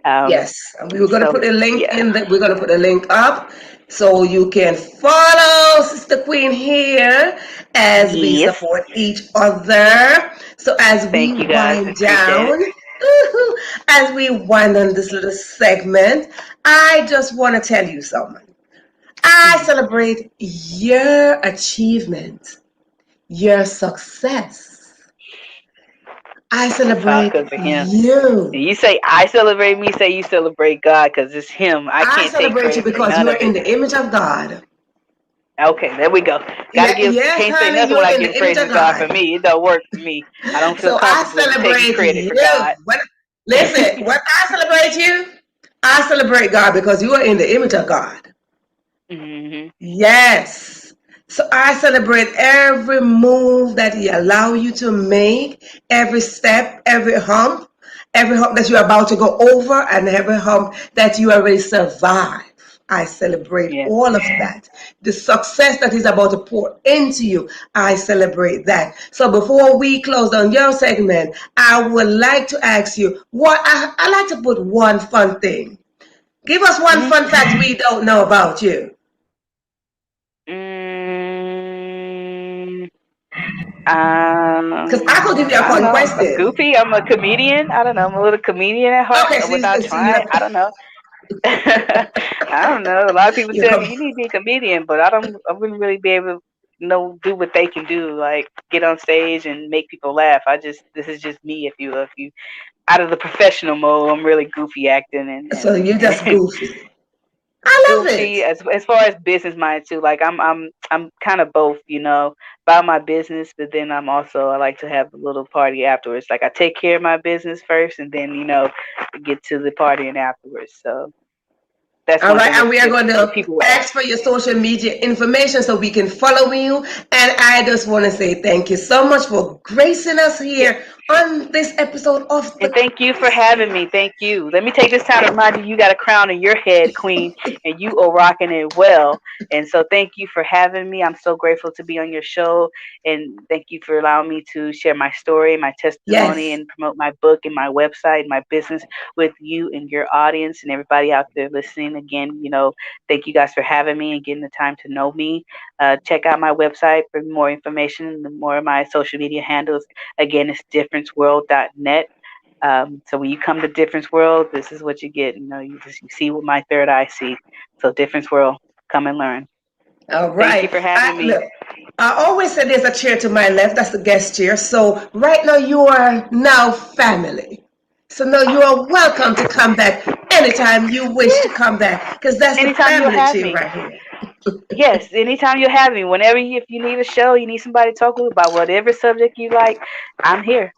S2: Um,
S1: Yes, and we were going to put
S2: so
S1: a link
S2: yeah,
S1: in that. We're going to put a link up so you can follow Sister Queen here as we
S2: yes.
S1: support each other. So as we
S2: Thank you guys.
S1: wind
S2: Appreciate it.
S1: down, as we wind on this little segment, I just want to tell you something. I
S2: Mhm.
S1: celebrate your achievement, your success. I
S2: It's all
S1: celebrate
S2: because of him.
S1: you.
S2: And you say I celebrate me, say you celebrate God because it's him. I
S1: I
S2: can't take
S1: celebrate you
S2: credit for
S1: because you
S2: none
S1: are
S2: of
S1: in
S2: it.
S1: the image of God.
S2: Okay, there we go. Gotta
S1: Yeah,
S2: give,
S1: yes,
S2: can't say
S1: honey,
S2: nothing
S1: you're
S2: when I
S1: in the
S2: give
S1: image
S2: praise
S1: of
S2: to God for
S1: God.
S2: me. It don't work for me. I don't feel
S1: So I
S2: comfortable taking
S1: celebrate
S2: credit for
S1: you.
S2: God.
S1: Listen, when I celebrate you, I celebrate God because you are in the image of God.
S2: Hmm.
S1: Yes. So I celebrate every move that He allow you to make, every step, every hump that you're about to go over, and every hump that you already survived. I celebrate
S2: Yeah.
S1: all of that. The success that is about to pour into you, I celebrate that. So before we close on your segment, I would like to ask you what I like to put one fun thing. Give us one
S2: Hmm.
S1: fun fact we don't know about you.
S2: Mm,
S1: Because I could give you a
S2: I don't
S1: fun
S2: know. I'm
S1: question.
S2: goofy. I'm a comedian. I don't know. I'm a little comedian at heart
S1: Okay,
S2: without
S1: so you're
S2: trying. I don't know. I don't know. A lot of people
S1: you're
S2: tell me you need to be a comedian, but I wouldn't really be able to do what they can do, like get on stage and make people laugh. This is just me. If you out of the professional mode, I'm really goofy acting
S1: so you're just
S2: and
S1: goofy. I love
S2: Spiritually,
S1: it.
S2: as far as business minded too. Like I'm kind of both, you know, about my business, but then I'm also, I like to have a little party afterwards. Like I take care of my business first, and then, you know, get to the partying afterwards. So that's
S1: All
S2: one
S1: right,
S2: thing
S1: and we are going
S2: if
S1: to
S2: people will ask.
S1: ask for your social media information so we can follow you. And I just want to say thank you so much for gracing us
S2: Yeah.
S1: here on this episode of
S2: And
S1: The
S2: thank you for
S1: Quest.
S2: having me. Thank you. Let me take this time to remind you, you got a crown on your head, Queen, and you are rocking it well. And so thank you for having me. I'm so grateful to be on your show. And thank you for allowing me to share my story, my testimony,
S1: Yes.
S2: and promote my book and my website, my business with you and your audience and everybody out there listening. Again, you know, thank you guys for having me and getting the time to know me. Check out my website for more information and more of my social media handles. Again, it's differenceworld.net. So when you come to Difference World, this is what you get. You know, you see what my third eye see. So Difference World, come and learn.
S1: All
S2: Thank you
S1: right.
S2: for having me.
S1: Look, I always say there's a chair to my left. That's the guest chair. So right now you are now family. So now you are welcome to come back anytime you wish to
S2: Yeah.
S1: come back because that's the
S2: Anytime you'll
S1: family
S2: have
S1: chair
S2: me.
S1: right here.
S2: Yes, anytime you'll have me. Whenever if you need a show, you need somebody to talk with about whatever subject you like, I'm here.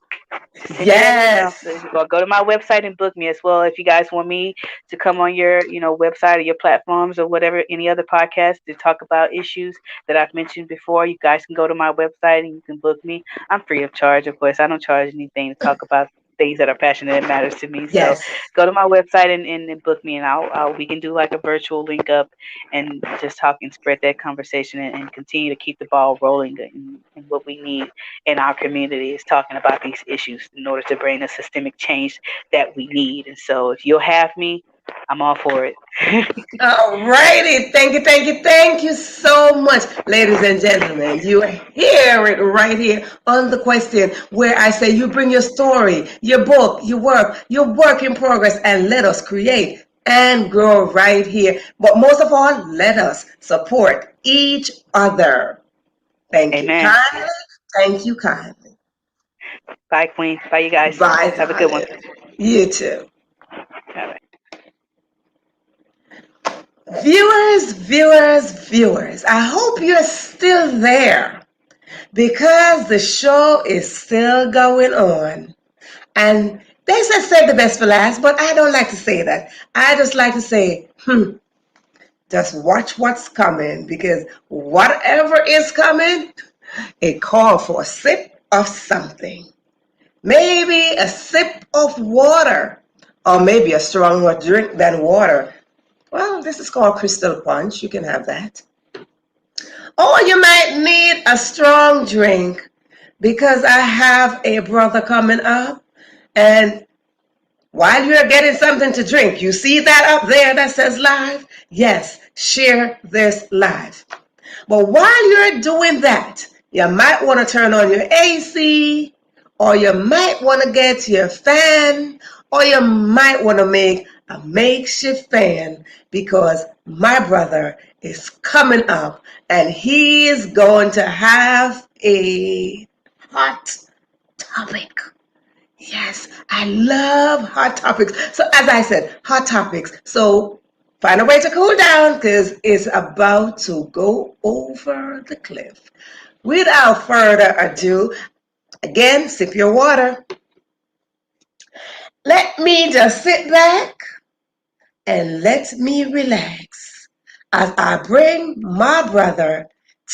S2: Just send me that email.
S1: Yes.
S2: Or go to my website and book me as well. If you guys want me to come on your, you know, website or your platforms or whatever, any other podcast to talk about issues that I've mentioned before, you guys can go to my website and you can book me. I'm free of charge, of course. I don't charge anything to talk about things that are passionate and matters to me. So
S1: Yes.
S2: go to my website and book me, and we can do like a virtual link up and just talk and spread that conversation, and continue to keep the ball rolling in what we need in our community is talking about these issues in order to bring the systemic change that we need. And so if you'll have me, I'm all for it.
S1: All righty. Thank you so much, ladies and gentlemen. You hear it right here on The Question, where I say you bring your story, your book, your work in progress, and let us create and grow right here. But most of all, let us support each other. Thank you
S2: Amen.
S1: kindly. Thank you kindly.
S2: Bye, Queen. Bye, you guys.
S1: Bye,
S2: Have a good one.
S1: darling. You too.
S2: Bye bye.
S1: Viewers, I hope you're still there because the show is still going on. And they say save the best for last, but I don't like to say that. I just like to say, just watch what's coming because whatever is coming, it calls for a sip of something. Maybe a sip of water, or maybe a stronger drink than water. Well, this is called Crystal Punch. You can have that. Or you might need a strong drink because I have a brother coming up. And while you're getting something to drink, you see that up there that says live? Yes, share this live. But while you're doing that, you might want to turn on your AC, or you might want to get your fan, or you might want to make a makeshift fan because my brother is coming up and he is going to have a hot topic. Yes, I love hot topics. So, as I said, hot topics. So, find a way to cool down because it's about to go over the cliff. Without further ado, again, sip your water. Let me just sit back and let me relax as I bring my brother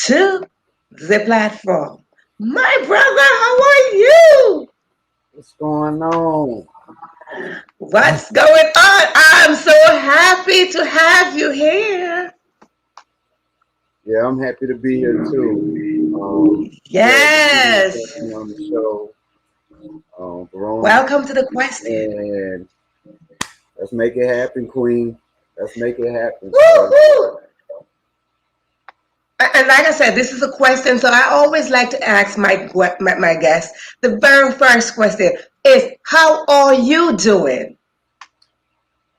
S1: to the platform. My brother, how are you?
S3: What's going on?
S1: What's going on? I'm so happy to have you here.
S3: Yeah, I'm happy to be here too. Glad to be with
S1: Yes.
S3: you on the show, Verona,
S1: Welcome to the question.
S3: and let's make it happen, Queen. Let's make it happen.
S1: Woo-hoo. And like I said, this is a question, so I always like to ask my guests. The very first question is, how are you doing?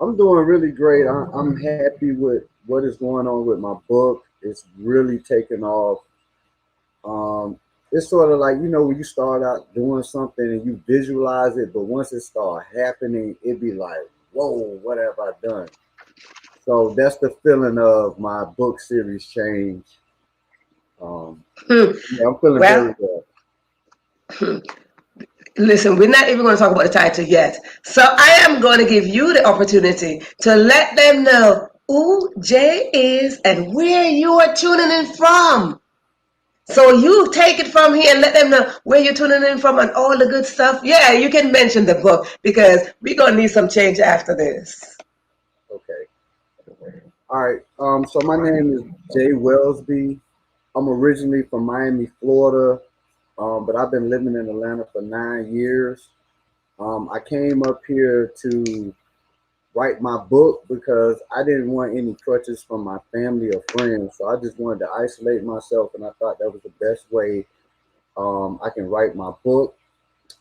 S3: I'm doing really great. I'm happy with what is going on with my book. It's really taken off. Um, it's sort of like, when you start out doing something and you visualize it, but once it start happening, it be like, whoa, what have I done? So that's the feeling of my book series change.
S1: Hmm.
S3: Yeah, I'm feeling very
S1: Well,
S3: good.
S1: listen, we're not even going to talk about the title yet. So I am going to give you the opportunity to let them know who Jay is and where you are tuning in from. So you take it from here and let them know where you're tuning in from and all the good stuff. Yeah, you can mention the book because we're going to need some change after this.
S3: Okay. All right. So my name is Jay Wellsby. I'm originally from Miami, Florida, but I've been living in Atlanta for 9 years. I came up here to write my book because I didn't want any crutches from my family or friends. So I just wanted to isolate myself, and I thought that was the best way I can write my book.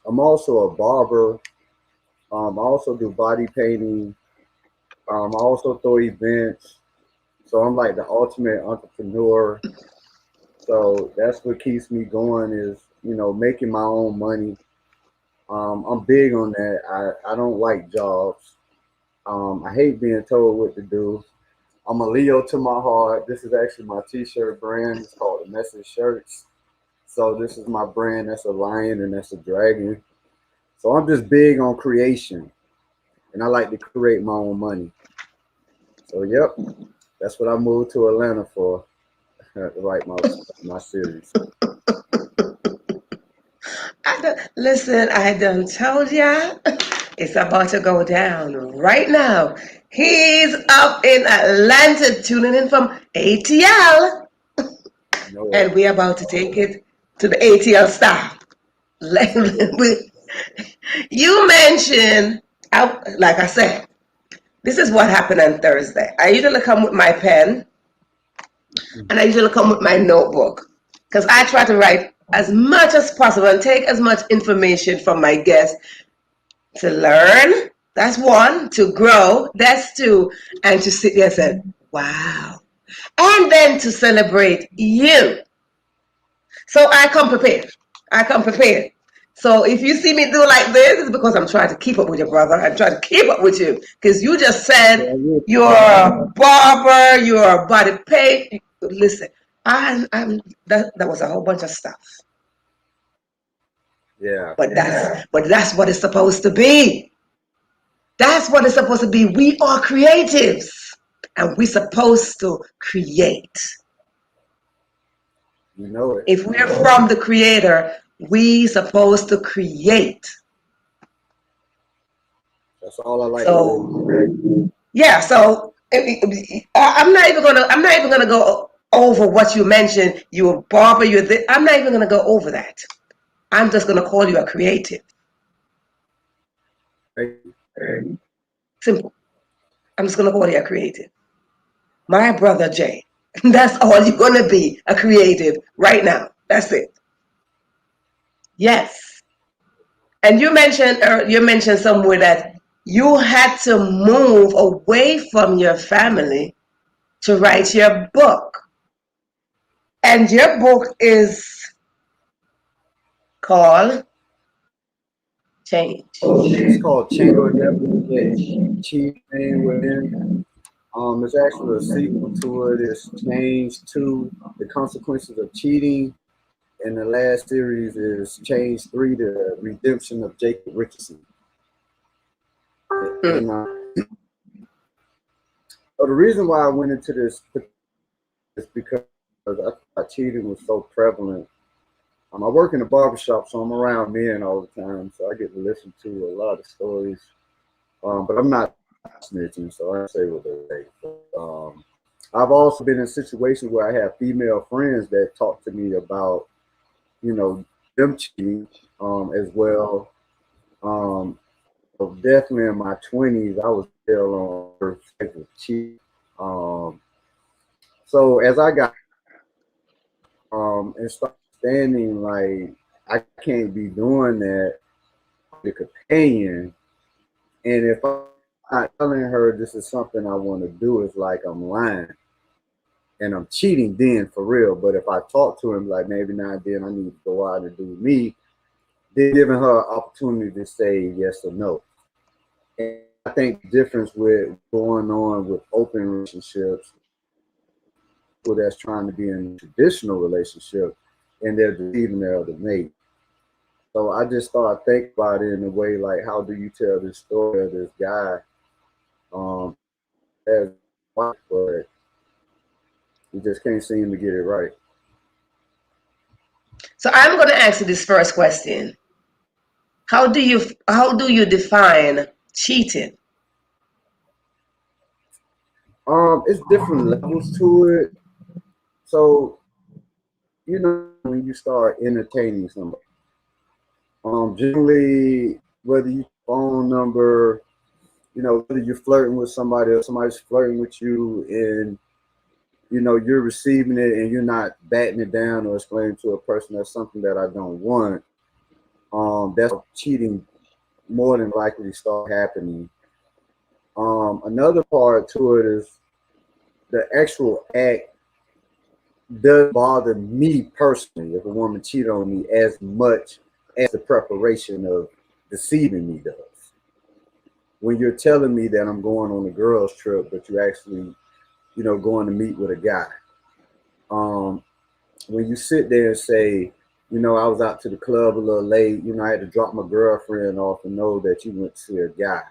S3: I'm also a barber. I also do body painting. I also throw events. So I'm like the ultimate entrepreneur. So that's what keeps me going is, making my own money. I'm big on that. I don't like jobs. I hate being told what to do. I'm a Leo to my heart. This is actually my t-shirt brand. It's called the Message Shirts. So this is my brand. That's a lion and that's a dragon. So I'm just big on creation, and I like to create my own money. So yep, that's what I moved to Atlanta for to write my series.
S1: Listen, I done told ya it's about to go down right now. He's up in Atlanta tuning in from ATL,
S3: You know it.
S1: and we're about to take it to the ATL stop. You mentioned, like I said, this is what happened on Thursday. I usually come with my pen and I usually come with my notebook because I try to write as much as possible and take as much information from my guests to learn. That's one. To grow. That's two. And to sit there and say, wow. And then to celebrate you. So I come prepared. I come prepared. So if you see me do like this, it's because I'm trying to keep up with your brother. I'm trying to keep up with you. Because you just said you're a barber, you're a body paint. Listen, that was a whole bunch of stuff.
S3: Yeah.
S1: But that's what it's supposed to be. That's what it's supposed to be. We are creatives. And we're supposed to create.
S3: You know it.
S1: If we're from the creator, we supposed to create.
S3: That's all I like to do.
S1: So yeah, so I'm not even gonna go over what you mentioned. You're a barber, I'm not even gonna go over that. I'm just gonna call you a creative. Simple. I'm just gonna call you a creative. My brother Jay. That's all you're gonna be, a creative right now. That's it. Yes. And you mentioned somewhere that you had to move away from your family to write your book. And your book is called Change.
S3: It's called Change or Never Change. Chief name within. It's actually a sequel to it. It's Change 2, The Consequences of Cheating. And the last series is Change 3, The Redemption of Jacob Richardson. And so the reason why I went into this is because I thought cheating was so prevalent. I work in a barbershop, so I'm around men all the time, so I get to listen to a lot of stories. But I'm not snitching, so I say what they say. I've also been in situations where I have female friends that talk to me about, them cheating as well. So definitely in my 20s, I was still on first type of cheat. So as I got and started understanding like I can't be doing that with a companion, and if I'm not telling her this is something I want to do, it's like I'm lying and I'm cheating then for real. But if I talk to him like maybe now and then I need to go out and do me, then giving her an opportunity to say yes or no. And I I think the difference with going on with open relationships, people that's trying to be in a traditional relationship and they're deceiving their other mate. So I just started thinking about it in a way like, how do you tell this story of this guy um, as wife, but he just can't seem to get it right.
S1: So I'm going to ask you this first question. How do you define cheating?
S3: It's different levels to it. So when you start entertaining somebody, generally whether you phone number, whether you're flirting with somebody or somebody's flirting with you, and you're receiving it and you're not batting it down or explaining to a person that's something that I don't want. That's cheating more than likely start happening. Another part to it is the actual act does bother me personally if a woman cheated on me as much as the preparation of deceiving me does. When you're telling me that I'm going on a girls trip, but you actually, going to meet with a guy. When you sit there and say, I was out to the club a little late, I had to drop my girlfriend off and know that you went to see a guy.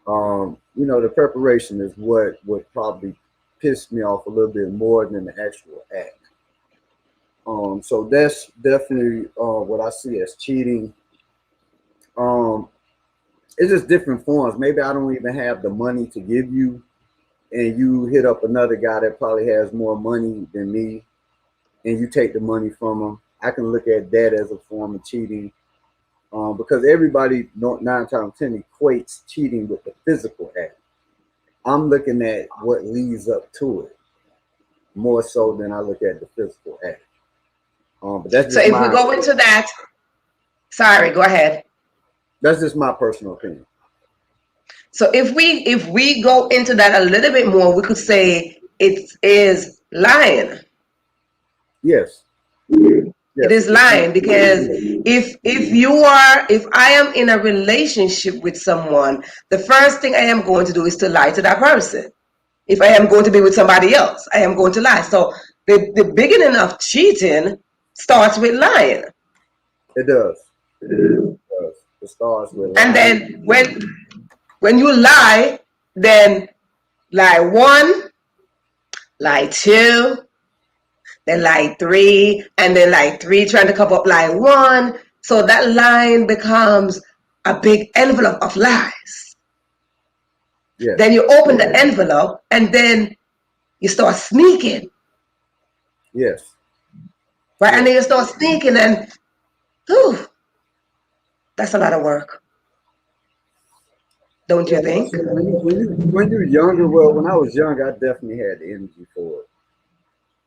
S3: The preparation is what would probably piss me off a little bit more than the actual act. So that's definitely what I see as cheating. It's just different forms. Maybe I don't even have the money to give you, and you hit up another guy that probably has more money than me, and you take the money from him. I can look at that as a form of cheating, because everybody 9 times out of 10 equates cheating with the physical act. I'm looking at what leads up to it more so than I look at the physical act. But that's
S1: So
S3: just
S1: if we go into that, sorry, go ahead.
S3: That's just my personal opinion.
S1: So if we go into that a little bit more, we could say it is lying.
S3: Yes.
S1: It is lying, because if I am in a relationship with someone, the first thing I am going to do is to lie to that person. If I am going to be with somebody else, I am going to lie. So the beginning of cheating starts with lying.
S3: It does. It starts with
S1: And
S3: lying.
S1: then when you lie, then lie 1, lie 2, then lie 3, and then lie 3 trying to cover up lie 1. So that line becomes a big envelope of lies.
S3: Yes.
S1: Then you open the envelope and then you start sneaking.
S3: Yes.
S1: Right? And then you start sneaking, and whew, that's a lot of work. Don't you think?
S3: When you're younger, well, when I was younger, I definitely had the energy for it.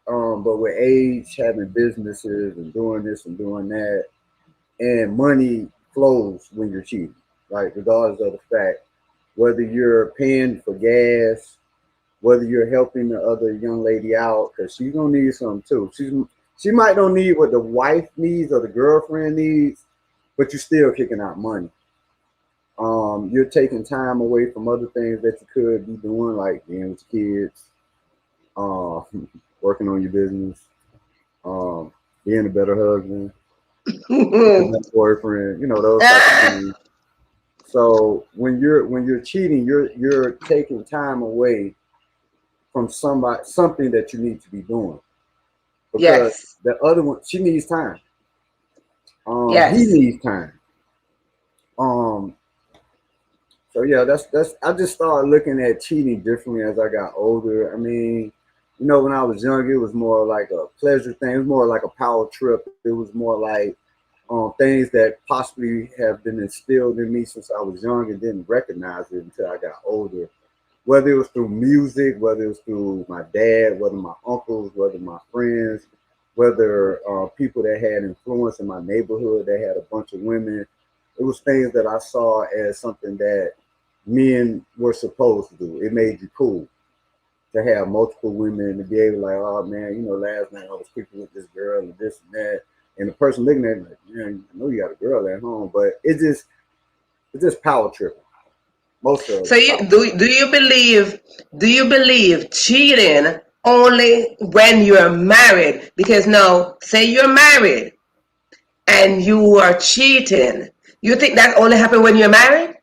S3: But with age, having businesses and doing this and doing that, and money flows when you're cheating, right? Regardless of the fact, whether you're paying for gas, whether you're helping the other young lady out, because she's gonna need something too. She might don't need what the wife needs or the girlfriend needs, but you're still kicking out money. You're taking time away from other things that you could be doing, like being with your kids, working on your business, being a better husband, a better boyfriend, those types of things. So when you're cheating, you're taking time away from something that you need to be doing, because
S1: Yes.
S3: the other one, she needs time.
S1: Yes.
S3: He needs time. So yeah, that's I just started looking at cheating differently as I got older. I mean, when I was young, it was more like a pleasure thing. It was more like a power trip. It was more like things that possibly have been instilled in me since I was young and didn't recognize it until I got older. Whether it was through music, whether it was through my dad, whether my uncles, whether my friends, whether people that had influence in my neighborhood that had a bunch of women. It was things that I saw as something that men were supposed to do. It made you cool to have multiple women and to be able to, like, oh man, last night I was sleeping with this girl and this and that. And the person looking at me like, man, I know you got a girl at home, but it's just power tripping. Most of
S1: So
S3: the
S1: you
S3: time.
S1: do you believe cheating only when you're married? Because now, say you're married and you are cheating. You think that only happen when you're married?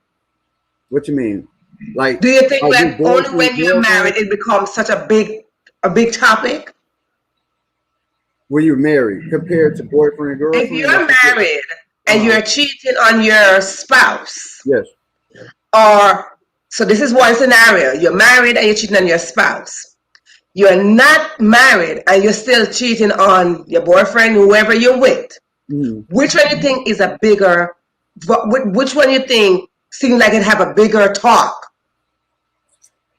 S3: What you mean? Like
S1: Do you think
S3: like we
S1: that only
S3: boyfriend,
S1: when you're
S3: girlfriend?
S1: married it becomes such a big topic?
S3: Were you married compared to boyfriend,
S1: If
S3: girlfriend?
S1: you're
S3: That's what you.
S1: married and
S3: Uh-huh.
S1: you're cheating on your spouse,
S3: Yes.
S1: or so this is one scenario: you're married and you're cheating on your spouse. You're not married and you're still cheating on your boyfriend, whoever you're with.
S3: Hmm.
S1: Which one you think is a bigger? Which one you think seems like it have a bigger talk?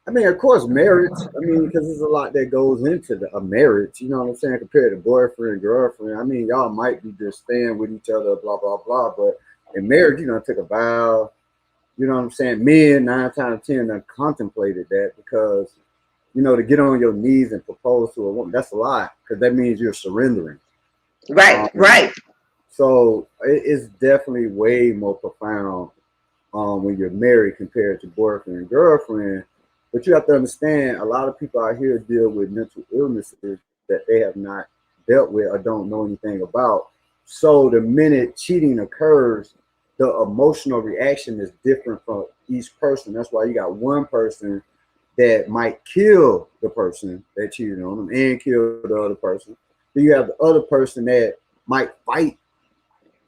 S3: I mean, of course, marriage. I mean, because there's a lot that goes into a marriage. You know what I'm saying? Compared to boyfriend, girlfriend. I mean, y'all might be just staying with each other, blah blah blah. But in marriage, you know, take a vow. You know what I'm saying? Men 9 times 10 have contemplated that because you know to get on your knees and propose to a woman, that's a lot because that means you're surrendering.
S1: Right,
S3: Um,
S1: right.
S3: so it's definitely way more profound when you're married compared to boyfriend and girlfriend. But you have to understand, a lot of people out here deal with mental illnesses that they have not dealt with or don't know anything about. So the minute cheating occurs, the emotional reaction is different from each person. That's why you got one person that might kill the person that cheated on them and kill the other person. Then you have the other person that might fight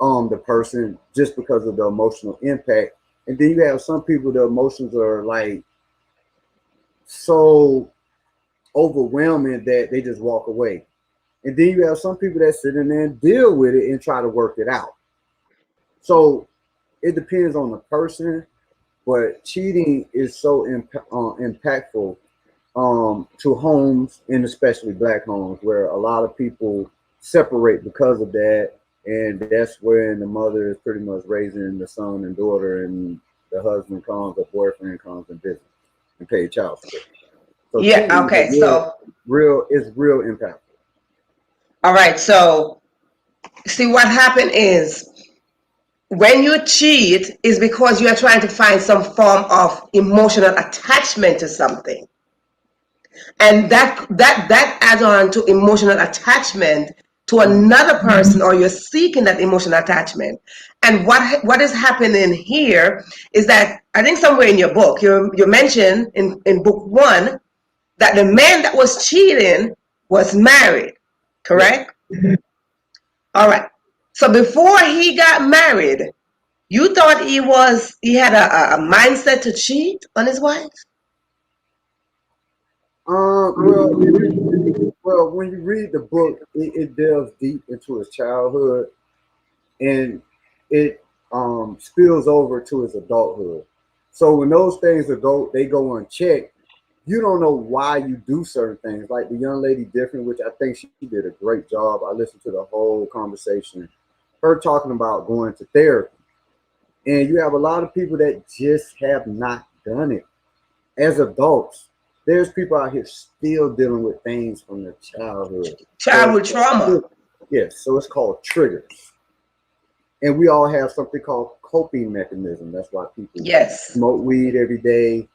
S3: the person just because of the emotional impact. And then you have some people, the emotions are like so overwhelming that they just walk away. And then you have some people that sit in there and deal with it and try to work it out. So it depends on the person, but cheating is so impactful to homes and especially black homes where a lot of people separate because of that. And that's when the mother is pretty much raising the son and daughter, and the husband comes, the boyfriend comes and visits and pay child support. So
S1: Yeah,
S3: cheating is a
S1: okay. So,
S3: real impactful.
S1: all right. So, see what happened is when you cheat is because you are trying to find some form of emotional attachment to something. And that adds on to emotional attachment to another person, or you're seeking that emotional attachment. And what is happening here is that I think somewhere in your book you mentioned in book one that the man that was cheating was married,
S3: Yes.
S1: correct? All right. So before he got married, you thought he had a mindset to cheat on his wife?
S3: Well, when you read the book, it delves deep into his childhood, and it spills over to his adulthood. So when those things they go unchecked. You don't know why you do certain things. Like the young lady different, which I think she did a great job. I listened to the whole conversation. Her talking about going to therapy. And you have a lot of people that just have not done it. As adults, there's people out here still dealing with things from their childhood. So
S1: Childhood trauma.
S3: yes, so it's called triggers. And we all have something called coping mechanism. That's why people
S1: Yes.
S3: smoke weed every day,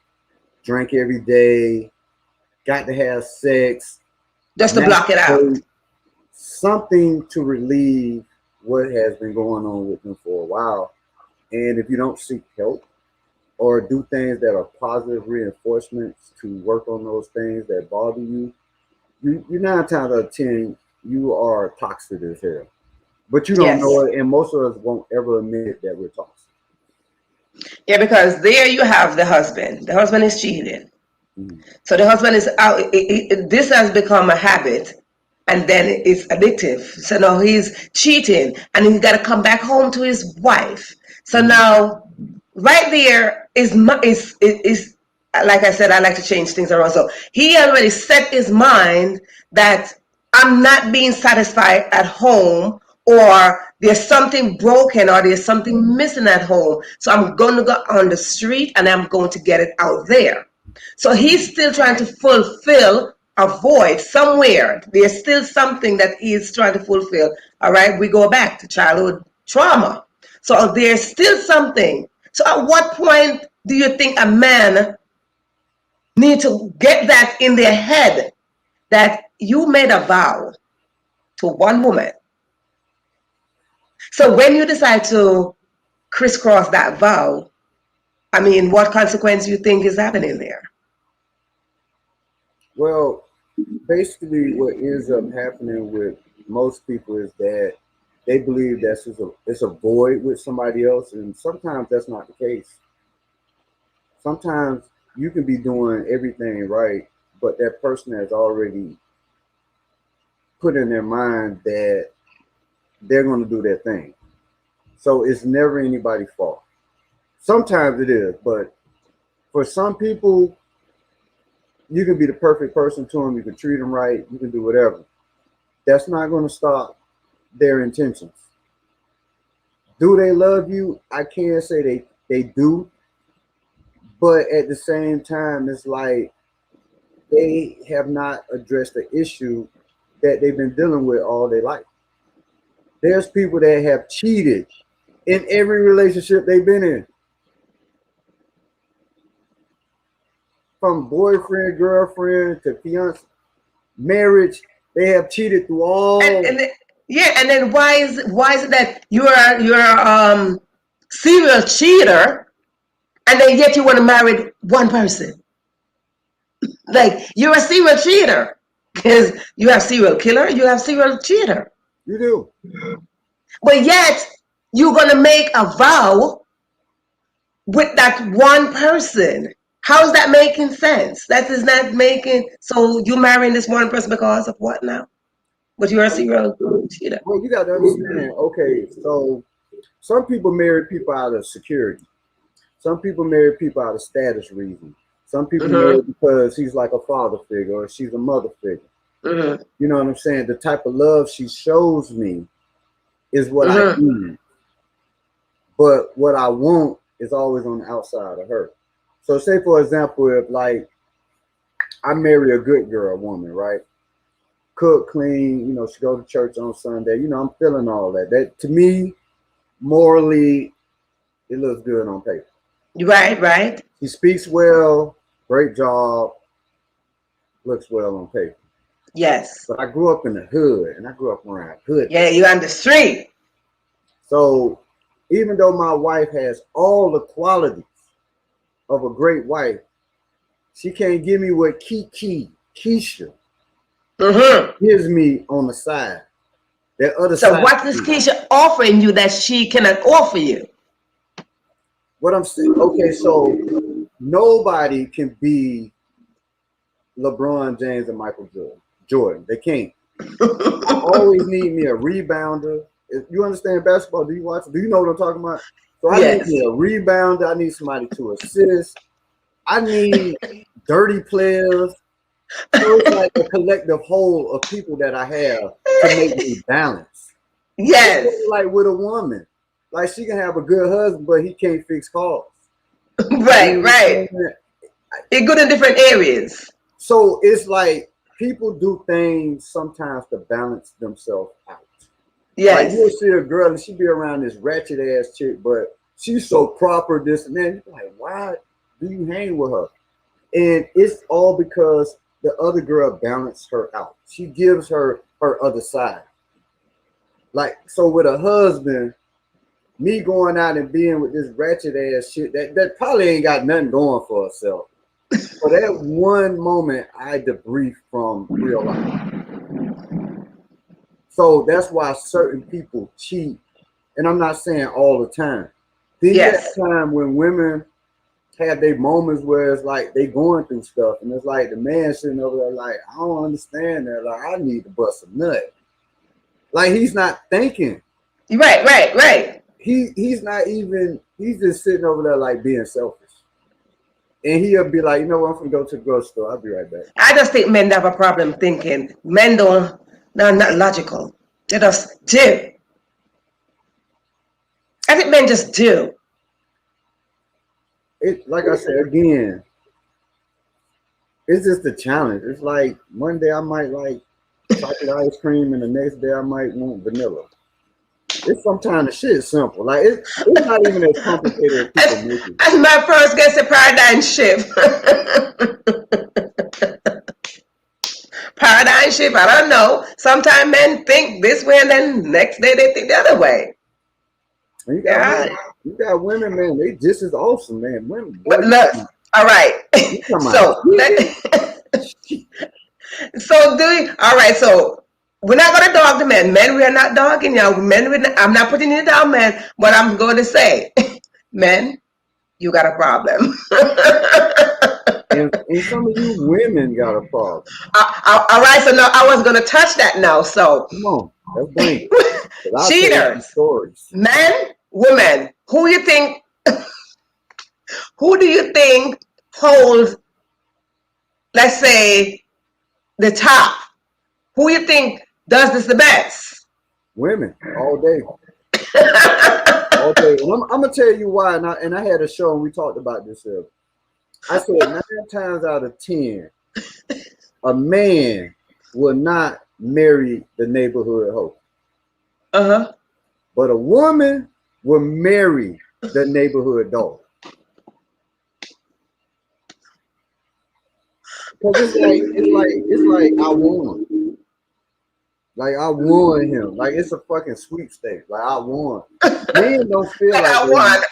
S3: drink every day, got to have sex,
S1: Just to block it out.
S3: something to relieve what has been going on with them for a while. And if you don't seek help or do things that are positive reinforcements to work on those things that bother you, you 9 times out of 10, you are toxic as hell. But you don't
S1: Yes.
S3: know it, and most of us won't ever admit that we're toxic.
S1: Yeah, because there you have the husband. The husband is cheating.
S3: Mhm.
S1: So the husband is out. This has become a habit, and then it's addictive. So now he's cheating, and he's got to come back home to his wife. So
S3: Mhm.
S1: now, right there is like I said, I like to change things around. So he already set his mind that I'm not being satisfied at home, or there's something broken, or there's something missing at home. So I'm going to go on the street and I'm going to get it out there. So he's still trying to fulfill a void somewhere. There's still something that he's trying to fulfill. All right, we go back to childhood trauma. So there's still something. So at what point do you think a man need to get that in their head that you made a vow to one woman? So when you decide to crisscross that vow, I mean, what consequence do you think is happening there?
S3: Well, basically, what ends up happening with most people is that they believe that's just it's a void with somebody else, and sometimes that's not the case. Sometimes you can be doing everything right, but that person has already put in their mind that they're going to do their thing. So it's never anybody's fault. Sometimes it is, but for some people, you can be the perfect person to them. You can treat them right. You can do whatever. That's not going to stop their intentions. Do they love you? I can't say they do, but at the same time, it's like they have not addressed the issue that they've been dealing with all their life. There's people that have cheated in every relationship they've been in. From boyfriend, girlfriend to fiance, marriage, they have cheated through all.
S1: Yeah, and then why is it that you're serial cheater, and then yet you want to marry one person? Like, you're a serial cheater because you have serial killer, you have serial cheater.
S3: You do.
S1: But yet you're gonna make a vow with that one person. How's that making sense? That is not making. So you marrying this one person because of what now? But you're a serial cheater.
S3: Well, you got to understand. Okay, so some people marry people out of security. Some people marry people out of status reasons. Some people marry because he's like a father figure or she's a mother figure. You know what I'm saying? The type of love she shows me is what I need. But what I want is always on the outside of her. So say, for example, if like I marry a good girl, woman, right? Cook, clean, you know, she go to church on Sunday. You know, I'm feeling all that. That to me, morally, it looks good on paper.
S1: Right.
S3: She speaks well, great job, looks well on paper.
S1: Yes.
S3: But I grew up in the hood, and I grew up around hood.
S1: Yeah, you're on the street.
S3: So even though my wife has all the qualities of a great wife, she can't give me what Keisha gives me on the side. That other side.
S1: So what is Keisha offering you that she cannot offer you?
S3: What I'm saying, okay, so nobody can be LeBron James and Michael Jordan. They can't. I always need me a rebounder. If you understand basketball, do you watch? Do you know what I'm talking about? So I need me a rebounder. I need somebody to assist. I need dirty players. So it's like a collective whole of people that I have to make me balance.
S1: Yes.
S3: It's like with a woman. Like she can have a good husband, but he can't fix cars.
S1: Right. They're good in different areas.
S3: So it's like people do things sometimes to balance themselves out.
S1: Yes.
S3: Like you'll see a girl and she be around this ratchet ass chick, but she's so proper, this and that. You're like, why do you hang with her? And it's all because the other girl balanced her out. She gives her other side. Like, so with a husband, me going out and being with this ratchet ass shit that probably ain't got nothing going for herself. For that one moment, I debrief from real life. So that's why certain people cheat. And I'm not saying all the time. Then that time when women have their moments where it's like they going through stuff and it's like the man sitting over there like, I don't understand that. Like, I need to bust a nut. Like, he's not thinking.
S1: Right.
S3: He's not even, he's just sitting over there like being selfish. And he'll be like, you know what, I'm gonna go to the grocery store. I'll be right back.
S1: I just think men have a problem thinking. Men they're not logical. They just do. I think men just do.
S3: It, like I said again, it's just a challenge. It's like one day I might like chocolate ice cream and the next day I might want vanilla. It's sometimes the shit is simple. Like it's not even as complicated as people make it.
S1: As my first guess, a paradigm shift. Paradigm shift. I don't know. Sometimes men think this way, and then next day they think the other way.
S3: And you got women, man. They just as awesome, man. Women.
S1: But look, all right. So all right. So we're not gonna dog the men. Men, we are not dogging you. I'm not putting you down, men. But I'm going to say, men, you got a problem.
S3: and some of you women got a problem.
S1: All right. So now I was gonna touch that now. So
S3: come on, let's bring it.
S1: Cheaters,
S3: stories.
S1: Men, women. Who do you think holds, let's say, the top? Who you think does this the best?
S3: Women, all day. All day. And I'm gonna tell you why. And I had a show and we talked about this earlier. I said 9 times out of 10, a man will not marry the neighborhood hoe. But a woman will marry the neighborhood dog. Because it's like I won. Like I won him. Like it's a fucking sweepstakes. Like I won. Men don't feel like
S1: I won.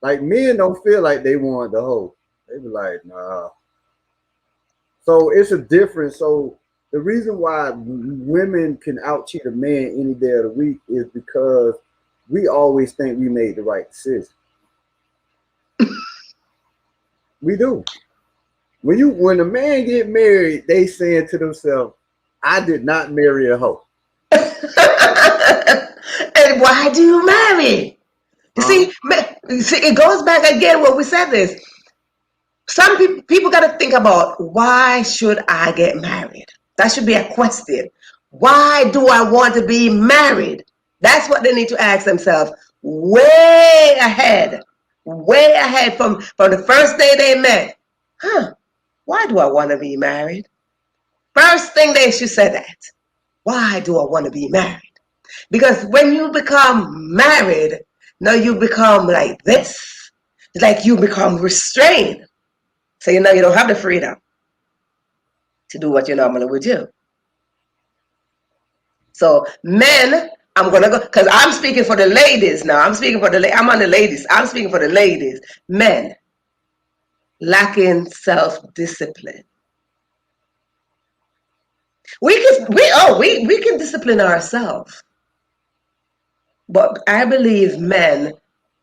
S3: Like men don't feel like they won the hoe. They be like, nah. So it's a difference. So the reason why women can out cheat a man any day of the week is because we always think we made the right decision. We do. When a man get married, they saying to themselves, I did not marry a hoe.
S1: And why do you marry? You see, it goes back again when we said this. Some people got to think about, why should I get married? That should be a question. Why do I want to be married? That's what they need to ask themselves way ahead from the first day they met. Why do I want to be married? First thing they should say that. Why do I want to be married? Because when you become married, now you become like this. It's like you become restrained. So you don't have the freedom to do what you normally would do. So men, I'm going to go, because I'm speaking for the ladies now. I'm on the ladies. I'm speaking for the ladies. Men, lacking self-discipline. We can discipline ourselves. But I believe men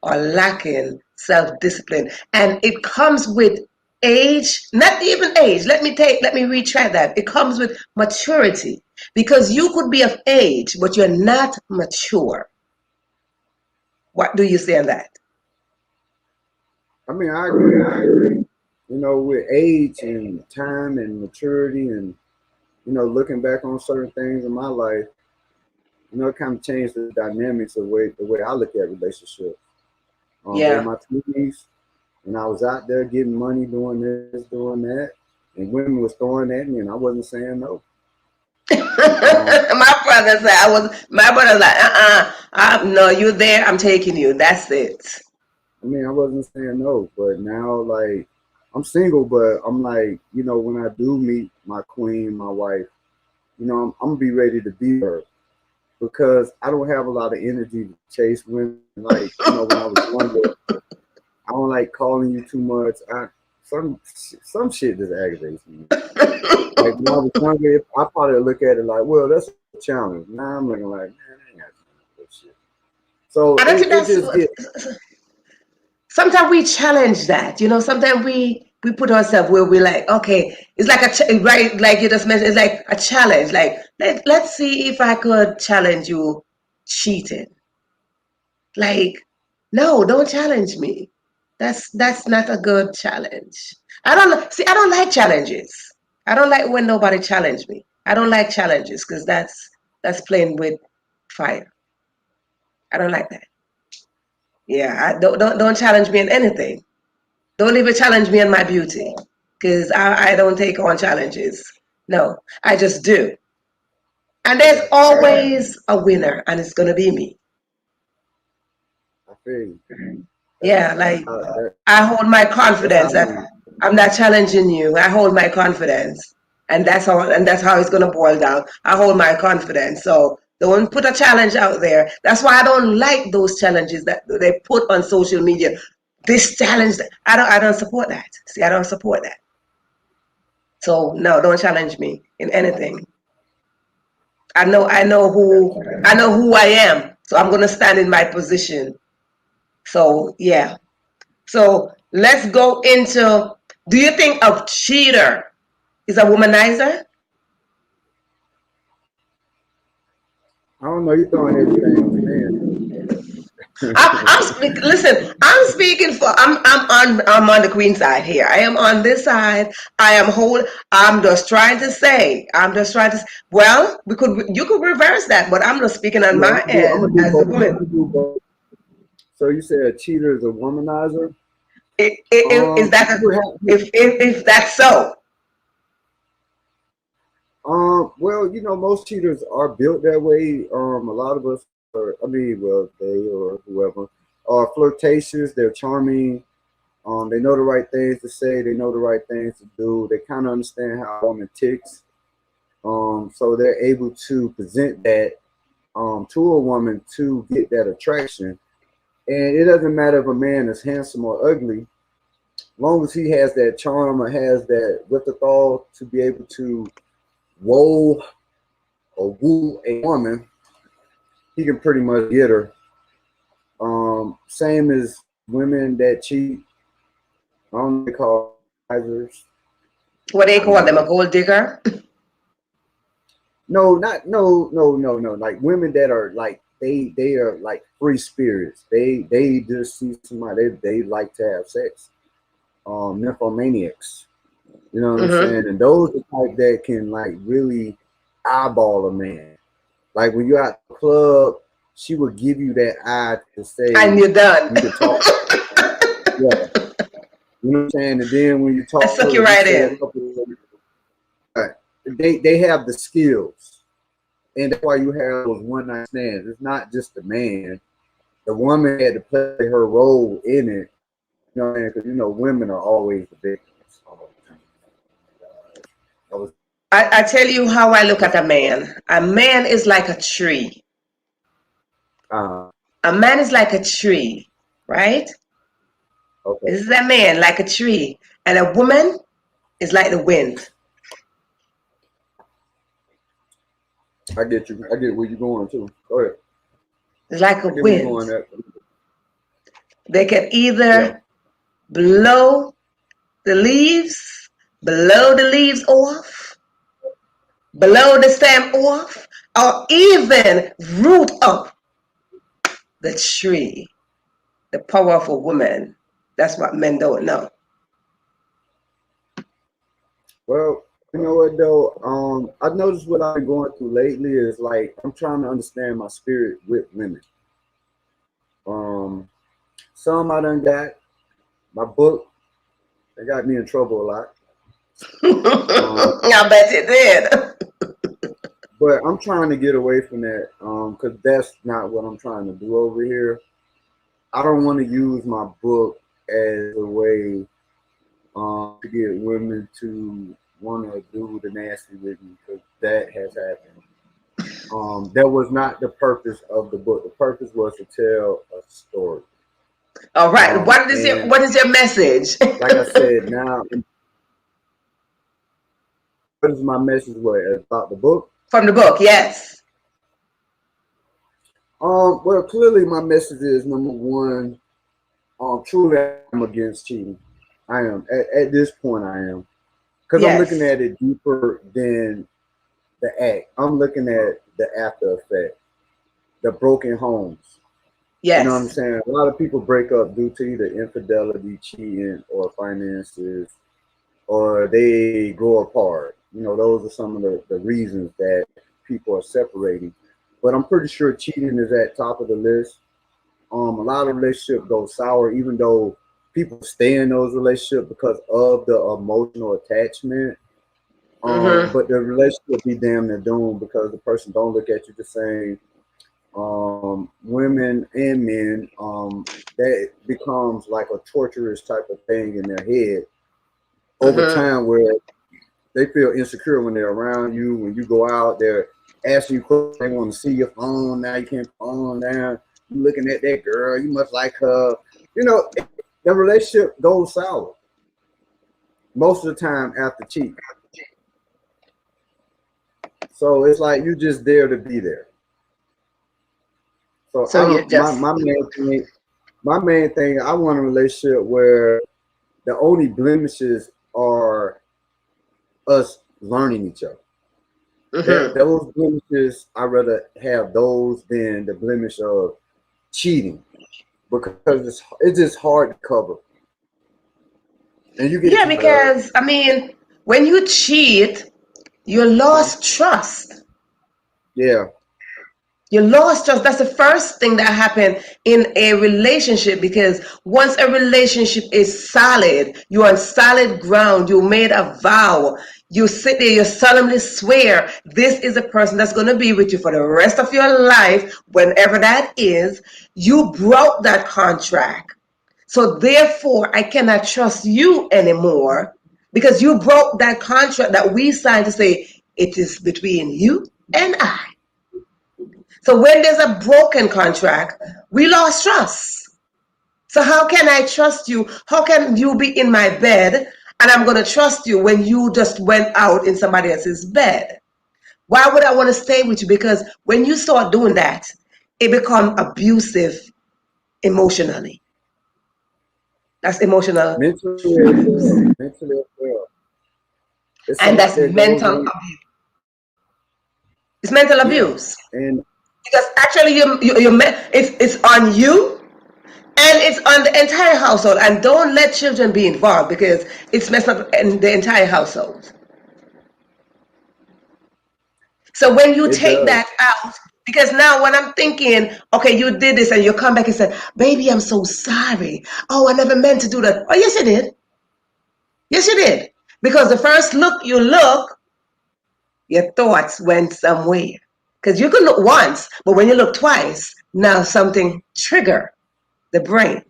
S1: are lacking self-discipline. And it comes with age, not even age. Let me retract that. It comes with maturity. Because you could be of age, but you're not mature. What do you say on that?
S3: I mean, I agree. With age and time and maturity and, looking back on certain things in my life, it kind of changed the dynamics of the way I look at relationships. In my 20s, when I was out there getting money, doing this, doing that, and women was throwing at me and I wasn't saying no.
S1: My brother like, no, you're there, I'm taking you. That's it.
S3: I mean, I wasn't saying no, but now, like, I'm single, but I'm like, when I do meet my queen, my wife, I'm gonna be ready to be her because I don't have a lot of energy to chase women. Like, when I was younger, I don't like calling you too much. Some shit just aggravates me. Like when I was younger, I probably look at it like, well, that's a challenge. Now I'm looking like, man, I ain't got time for that shit. So
S1: sometimes we challenge that. Sometimes we put ourselves where we're like, okay, it's like right, like you just mentioned, it's like a challenge. Like let's see if I could challenge you cheating. Like, no, don't challenge me. That's not a good challenge. I don't like challenges. I don't like when nobody challenge me. I don't like challenges because that's playing with fire. I don't like that. Yeah, don't challenge me in anything. Don't even challenge me in my beauty because I don't take on challenges. No, I just do. And there's always a winner, and it's gonna be me.
S3: feel you.
S1: Yeah, like
S3: That,
S1: I hold my
S3: that's how
S1: confidence that
S3: we.
S1: I'm not challenging you. I hold my confidence. And that's how it's gonna boil down. I hold my confidence. So don't put a challenge out there. That's why I don't like those challenges that they put on social media. This challenge, I don't support that. See, I don't support that. So no, don't challenge me in anything. I know who I am. So I'm gonna stand in my position. So yeah. So let's go into, do you think a cheater is a womanizer?
S3: I don't know. You throwing everything on the man.
S1: Listen, I'm on the queen side here. I am on this side. I'm just trying to say, well, you could reverse that, but I'm just speaking on
S3: Yeah,
S1: my
S3: I'm
S1: end
S3: gonna do
S1: as a
S3: both. I'm
S1: woman.
S3: gonna do both. So you said a cheater is a womanizer?
S1: Is that
S3: You would have,
S1: if that's so?
S3: well, you know, most cheaters are built that way. A lot of us are, I mean, well, they or whoever are flirtatious. They're charming. They know the right things to say. They know the right things to do. They kind of understand how a woman ticks. So they're able to present that to a woman to get that attraction. And it doesn't matter if a man is handsome or ugly, long as he has that charm or has that wherewithal to be able to woo or woo a woman, he can pretty much get her. Same as women that cheat. I don't know what they call advisors.
S1: What they
S3: I don't
S1: call them, a
S3: know.
S1: gold digger?
S3: No, not no. Like women that are like they are like free spirits. They just see somebody they like to have sex. Nymphomaniacs. You know what I'm
S1: Mm-hmm.
S3: saying? And those are the type that can like really eyeball a man. Like when you're at the club, she would give you that eye to say
S1: And you're done.
S3: you could talk. Yeah, you know what I'm saying. And then when you
S1: I
S3: talk
S1: suck
S3: to her,
S1: you
S3: if you
S1: right
S3: say a
S1: in.
S3: couple of right, they have the skills, and that's why you have those one night stands. It's not just the man. The woman had to play her role in it. You know what I mean? Because you know women are always the victims. I was,
S1: I tell you how I look at a man. A man is like a tree.
S3: uh,
S1: A man is like a tree, right?
S3: okay,
S1: This is a man like a tree. And a woman is like the wind.
S3: I get you. I get where you're going too. Go ahead.
S1: It's like a
S3: I get where you're
S1: wind.
S3: going at.
S1: They can
S3: Yeah.
S1: either blow the leaves, blow the leaves off, blow the stem off, or even root up the tree. The power of a woman. That's what men don't know.
S3: Well, you know what though? I've noticed what I've been going through lately is like I'm trying to understand my spirit with women. Um, some I done got my book. They got me in trouble a lot. Um,
S1: I bet you did.
S3: but I'm trying to get away from that because that's not what I'm trying to do over here. I don't want to use my book as a way to get women to want to do the nasty with me because that has happened. That was not the purpose of the book. The purpose was to tell a story.
S1: All right.
S3: And
S1: What is your message?
S3: like I said, now what is my message? What about the book?
S1: From the book, yes.
S3: Well, clearly my message is number one. Truly, I'm against cheating. I am at this point. I am because I'm looking
S1: Yes.
S3: at it deeper than the act. I'm looking at the after effect, the broken homes. You know what I'm
S1: Yes.
S3: saying? A lot of people break up due to either infidelity, cheating, or finances, or they grow apart. You know, those are some of the reasons that people are separating. But I'm pretty sure cheating is at top of the list. A lot of relationships go sour, even though people stay in those relationships because of the emotional attachment.
S1: Mm-hmm.
S3: But the relationship be damn near doomed because the person don't look at you the same. women and men, that becomes like a torturous type of thing in their head over time, where they feel insecure when they're around you. When you go out, they're asking you questions. They want to see your phone. Now you can't phone down. You looking at that girl. You must like her. You know, the relationship goes sour most of the time after cheating. So it's like you just there to be there. So I
S1: you
S3: don't,
S1: just
S3: my main thing, I want a relationship where the only blemishes are us learning each other. Those blemishes, I'd rather have those than the blemish of cheating, because it's just hard to cover. And you get
S1: because I mean, when you cheat, you lost trust.
S3: Yeah.
S1: You lost trust. That's the first thing that happened in a relationship, because once a relationship is solid, you're on solid ground, you made a vow, you sit there, you solemnly swear, this is a person that's going to be with you for the rest of your life, whenever that is. You broke that contract. So therefore, I cannot trust you anymore, because you broke that contract that we signed to say it is between you and I. So when there's a broken contract, we lost trust. So how can I trust you? How can you be in my bed and I'm going to trust you when you just went out in somebody else's bed? Why would I want to stay with you? Because when you start doing that, it becomes abusive emotionally. That's emotional
S3: mentally
S1: abuse.
S3: as well. It's a
S1: And
S3: lot
S1: that's
S3: that goes
S1: mental
S3: on.
S1: abuse. It's mental
S3: Yeah.
S1: abuse.
S3: And
S1: Because actually it's on you. And it's on the entire household. And don't let children be involved, because it's messed up in the entire household. So when you
S3: it
S1: take
S3: does.
S1: that out, because now when I'm thinking, okay, you did this, and you come back and say, baby, I'm so sorry. Oh, I never meant to do that. Oh, yes, you did. Yes, you did. Because the first look you look, your thoughts went somewhere. Because you can look once, but when you look twice, now something trigger the brain.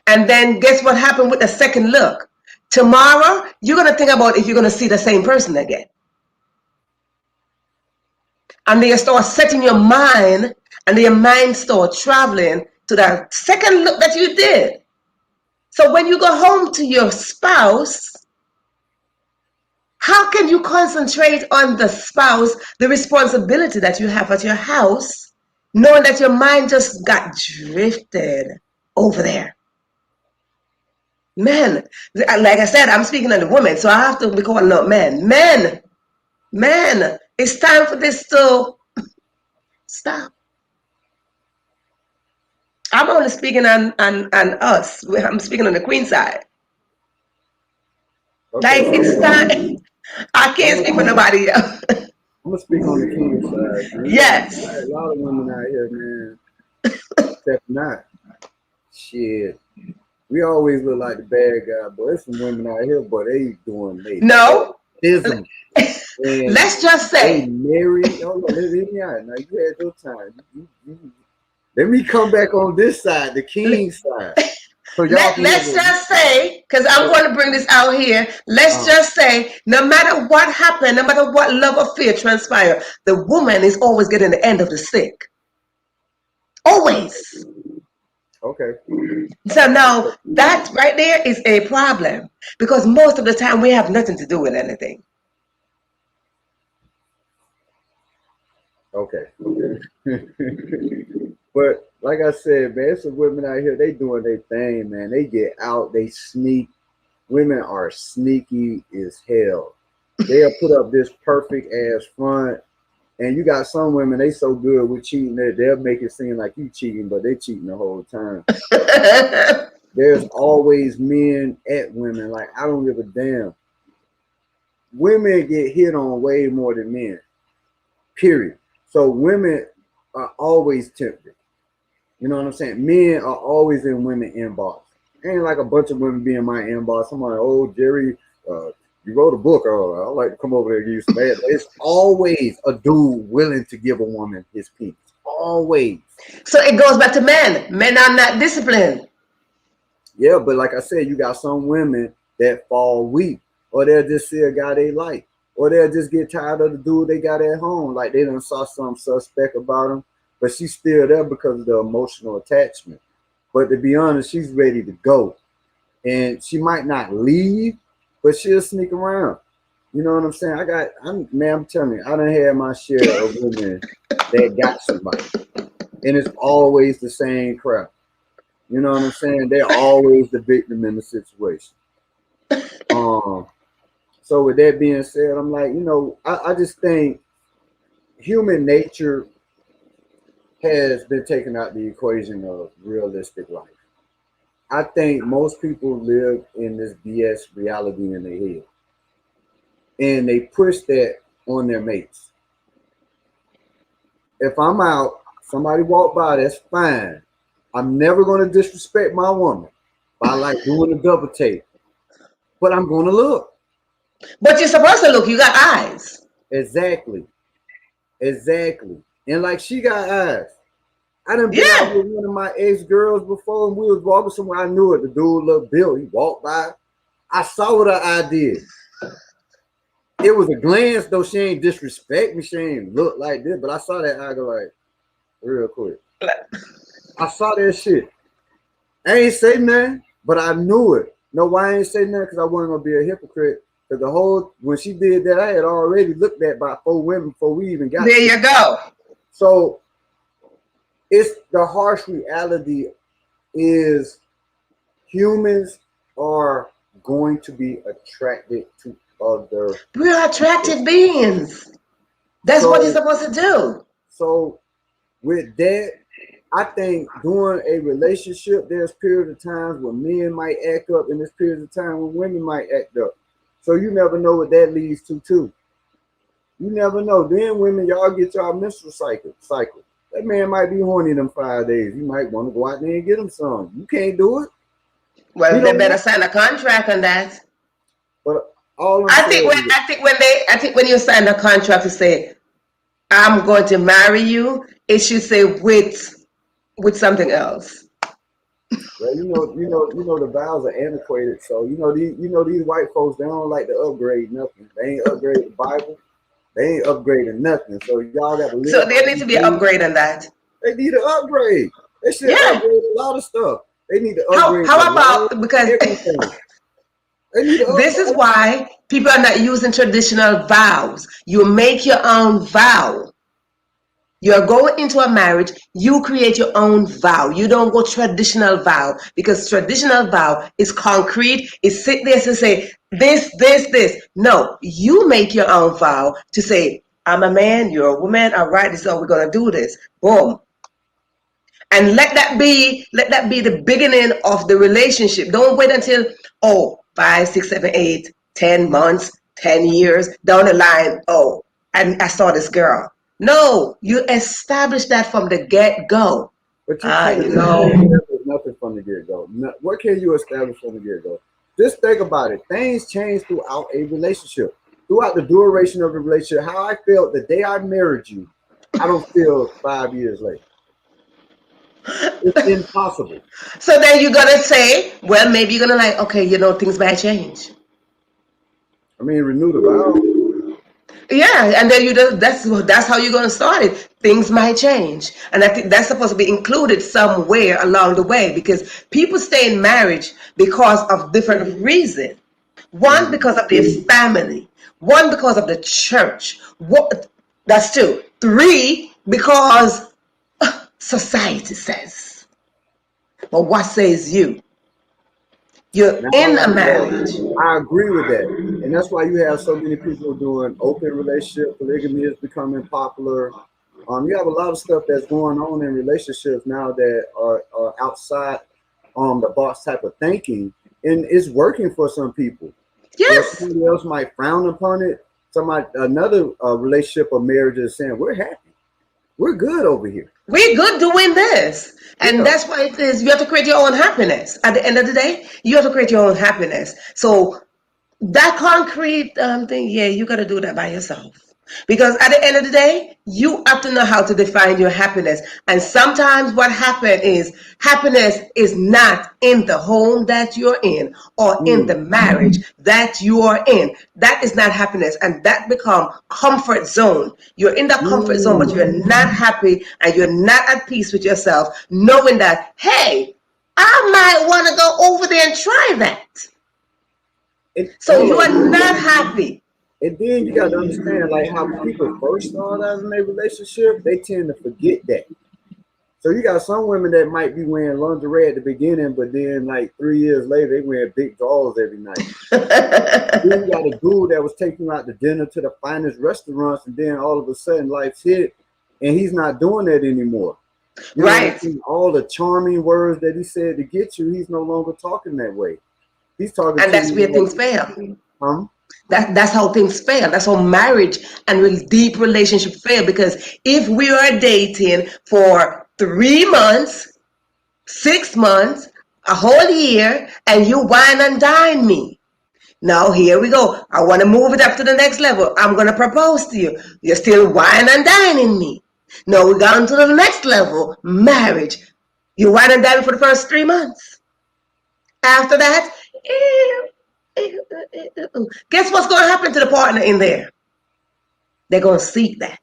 S1: And then guess what happened with the second look? Tomorrow, you're going to think about if you're going to see the same person again. And then you start setting your mind, and then your mind start traveling to that second look that you did. So when you go home to your spouse, how can you concentrate on the spouse, the responsibility that you have at your house, knowing that your mind just got drifted over there? Men, like I said, I'm speaking of the women, so I have to be calling out men. Men, it's time for this to stop. I'm only speaking on us. I'm speaking on the queen side.
S3: Okay.
S1: Like, it's time. I can't speak for nobody else.
S3: I'm gonna speak on the king side, man.
S1: Yes.
S3: A lot of women out here, man. Except not. Shit. We always look like the bad guy, but there's some women out here, but they doing
S1: No.
S3: ism. And
S1: Let's just
S3: they
S1: say.
S3: married. Oh, no, let me out. Now you had your time. Let me come back on this side, the king side. So y'all
S1: Let's just say, because I'm going to bring this out here. Let's just say, no matter what happened, no matter what love or fear transpire, the woman is always getting the end of the stick. Always.
S3: Okay.
S1: So now that right there is a problem, because most of the time we have nothing to do with anything.
S3: Okay. But like I said, man, some women out here, they doing their thing, man. They get out, they sneak. Women are sneaky as hell. They'll put up this perfect ass front. And you got some women, they so good with cheating that they'll make it seem like you cheating, but they cheating the whole time. There's always men at women. Like, I don't give a damn. Women get hit on way more than men. Period. So women are always tempted. You know what I'm saying? Men are always in women inbox. Ain't like a bunch of women be in my inbox. I'm like, oh, Jerry, You wrote a book, I'd like to come over there and give you some advice. It's always a dude willing to give a woman his penis. Always.
S1: So it goes back to men. Men are not disciplined.
S3: Yeah, but like I said, you got some women that fall weak, or they'll just see a guy they like, or they'll just get tired of the dude they got at home. Like they done saw something suspect about him, but she's still there because of the emotional attachment. But to be honest, she's ready to go. And she might not leave, but she'll sneak around. You know what I'm saying? I'm telling you, I done had my share of women that got somebody. And it's always the same crap. You know what I'm saying? They're always the victim in the situation. So with that being said, I'm like, I just think human nature has been taken out the equation of realistic life. I think most people live in this BS reality in their head. And they push that on their mates. If I'm out, somebody walk by, that's fine. I'm never going to disrespect my woman by like doing a double take. But I'm going to look.
S1: But you're supposed to look. You got eyes.
S3: Exactly. And like she got eyes. I done been out with one of my ex-girls before, and we was walking somewhere. I knew it. The dude looked Bill. He walked by. I saw what her eye did. It was a glance, though. She ain't disrespect me. She ain't look like this. But I saw that eye go like, real quick. I saw that shit. I ain't say nothing, but I knew it. No, why I ain't say nothing? Because I wasn't going to be a hypocrite. Because when she did that, I had already looked at by 4 women before we even got
S1: there. You go.
S3: So it's the harsh reality is humans are going to be attracted to other.
S1: We're attractive beings. That's what you're supposed to do.
S3: So with that, I think during a relationship, there's periods of times when men might act up, and there's periods of time when women might act up. So you never know what that leads to too. You never know. Then women, y'all get y'all menstrual cycle. That man might be horny them 5 days. You might want to go out there and get him some. You can't do it.
S1: Well, they better sign a contract on that.
S3: But all
S1: I think when you sign a contract to say, I'm going to marry you, it should say with something else.
S3: Well, the vows are antiquated. So these white folks, they don't like to upgrade nothing. They ain't upgraded the Bible. They ain't upgrading nothing. So y'all got to live.
S1: So there needs to be an upgrade on that.
S3: They need to upgrade. They should upgrade a lot of stuff. They need to upgrade.
S1: How about because this is why people are not using traditional vows. You make your own vow. You're going into a marriage, you create your own vow. You don't go traditional vow because traditional vow is concrete. It's sit there to say this. No, you make your own vow to say, I'm a man, you're a woman. All right, this is how we're gonna do this. Boom. And let that be the beginning of the relationship. Don't wait until 5, 6, 7, 8, 10 months, 10 years down the line. And I saw this girl. No, you establish that from the get-go.
S3: But you can't establish nothing from the get-go. What can you establish from the get-go? Just think about it. Things change throughout a relationship. Throughout the duration of a relationship, how I felt the day I married you, I don't feel 5 years later. It's impossible.
S1: So then you're going to say, well, maybe you're going to okay, things might change.
S3: I mean, renew the vow.
S1: Yeah, and then that's how you're going to start it. Things might change. And I think that's supposed to be included somewhere along the way because people stay in marriage because of different reasons. One, because of their family. One, because of the church. That's 2. 3, because society says. But what says you? You're in a marriage.
S3: I agree with that. And that's why you have so many people doing open relationship. Polygamy is becoming popular. You have a lot of stuff that's going on in relationships now that are outside the box type of thinking. And it's working for some people.
S1: Yes.
S3: Somebody else might frown upon it. Another relationship or marriage is saying, we're happy. We're good over here.
S1: We're good doing this. And that's why it is you have to create your own happiness. At the end of the day, you have to create your own happiness. So that concrete thing, yeah, you got to do that by yourself. Because at the end of the day, you have to know how to define your happiness. And sometimes what happiness is not in the home that you're in or in the
S3: Mm,
S1: marriage that you are in. That is not happiness. And that become comfort zone. You're in that comfort zone, but
S3: mm.
S1: you're not happy and you're not at peace with yourself, knowing that, hey, I might want to go over there and try that. So you
S3: Hey,
S1: are not happy.
S3: and then you got to understand, like how people first start out in a relationship, they tend to forget that. So you got some women that might be wearing lingerie at the beginning, but then like 3 years later, they wear big drawers every night. Then you got a dude that was taking you out to dinner to the finest restaurants, and then all of a sudden life's hit, and he's not doing that anymore. You know what I'm
S1: Right.
S3: saying? All the charming words that he said to get you, he's no longer talking that way. He's talking
S1: And
S3: to
S1: that's where
S3: you
S1: things
S3: like,
S1: fail.
S3: huh?
S1: That's how things fail. That's how marriage and deep relationship fail. Because if we are dating for 3 months, 6 months, a whole year, and you wine and dine me. Now here we go. I want to move it up to the next level. I'm gonna propose to you. You're still wine and dining me. Now we got to the next level, marriage. You wine and dine me for the first 3 months. After that, guess what's going to happen to the partner in there? They're going to seek that.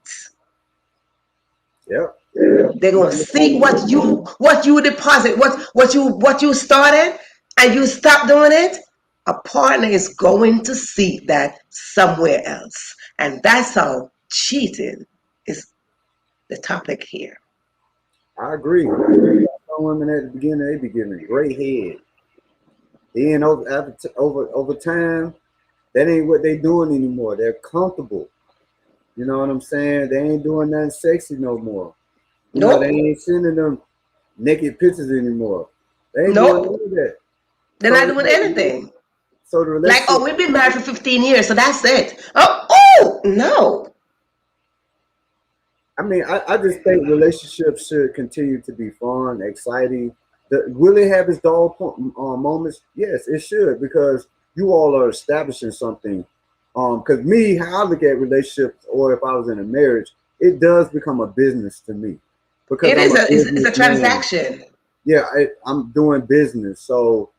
S3: Yep.
S1: They're going to seek what you deposit, what you started, and you stop doing it. A partner is going to seek that somewhere else, and that's how cheating is the topic here.
S3: I agree. Some women at the beginning, they be getting a great head. Then over time, that ain't what they doing anymore. They're comfortable. You know what I'm saying? They ain't doing nothing sexy no more. You know, they
S1: Nope,
S3: ain't sending them naked pictures anymore. They ain't doing
S1: nope.
S3: none of that.
S1: They're not doing anything.
S3: So the
S1: Like, oh,
S3: relationship,
S1: we've been married for 15 years, so that's it. Oh, no.
S3: I mean, I just think relationships should continue to be fun, exciting. Will it have its dull moments? Yes, it should, because you all are establishing something. Because me, how I look at relationships, or if I was in a marriage, it does become a business to me, because
S1: It
S3: I'm
S1: is
S3: a
S1: it's a
S3: businessman.
S1: transaction.
S3: Yeah, I'm doing business, so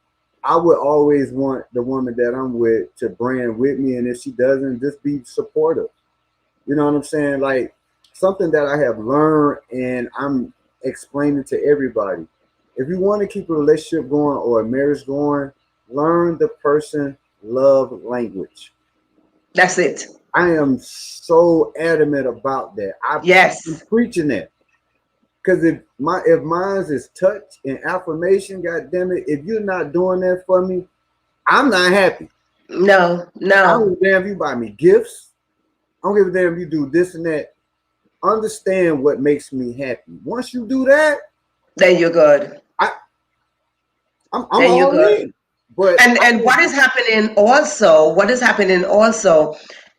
S3: I would always want the woman that I'm with to brand with me, and if she doesn't, just be supportive. You know what I'm saying? Like something that I have learned and I'm explaining to everybody. If you want to keep a relationship going or a marriage going, learn the person love language.
S1: That's it.
S3: I am so adamant about that. I'm
S1: Yes.
S3: preaching that. Because if mine's is touch and affirmation, god damn it, if you're not doing that for me, I'm not happy.
S1: No,
S3: I
S1: no.
S3: don't give a damn if you buy me gifts. I don't give a damn if you do this and that. Understand what makes me happy. Once you do that,
S1: Then you're good.
S3: I, I'm
S1: Then you're
S3: all
S1: good.
S3: in. But
S1: And
S3: I
S1: and
S3: think
S1: what is happening also,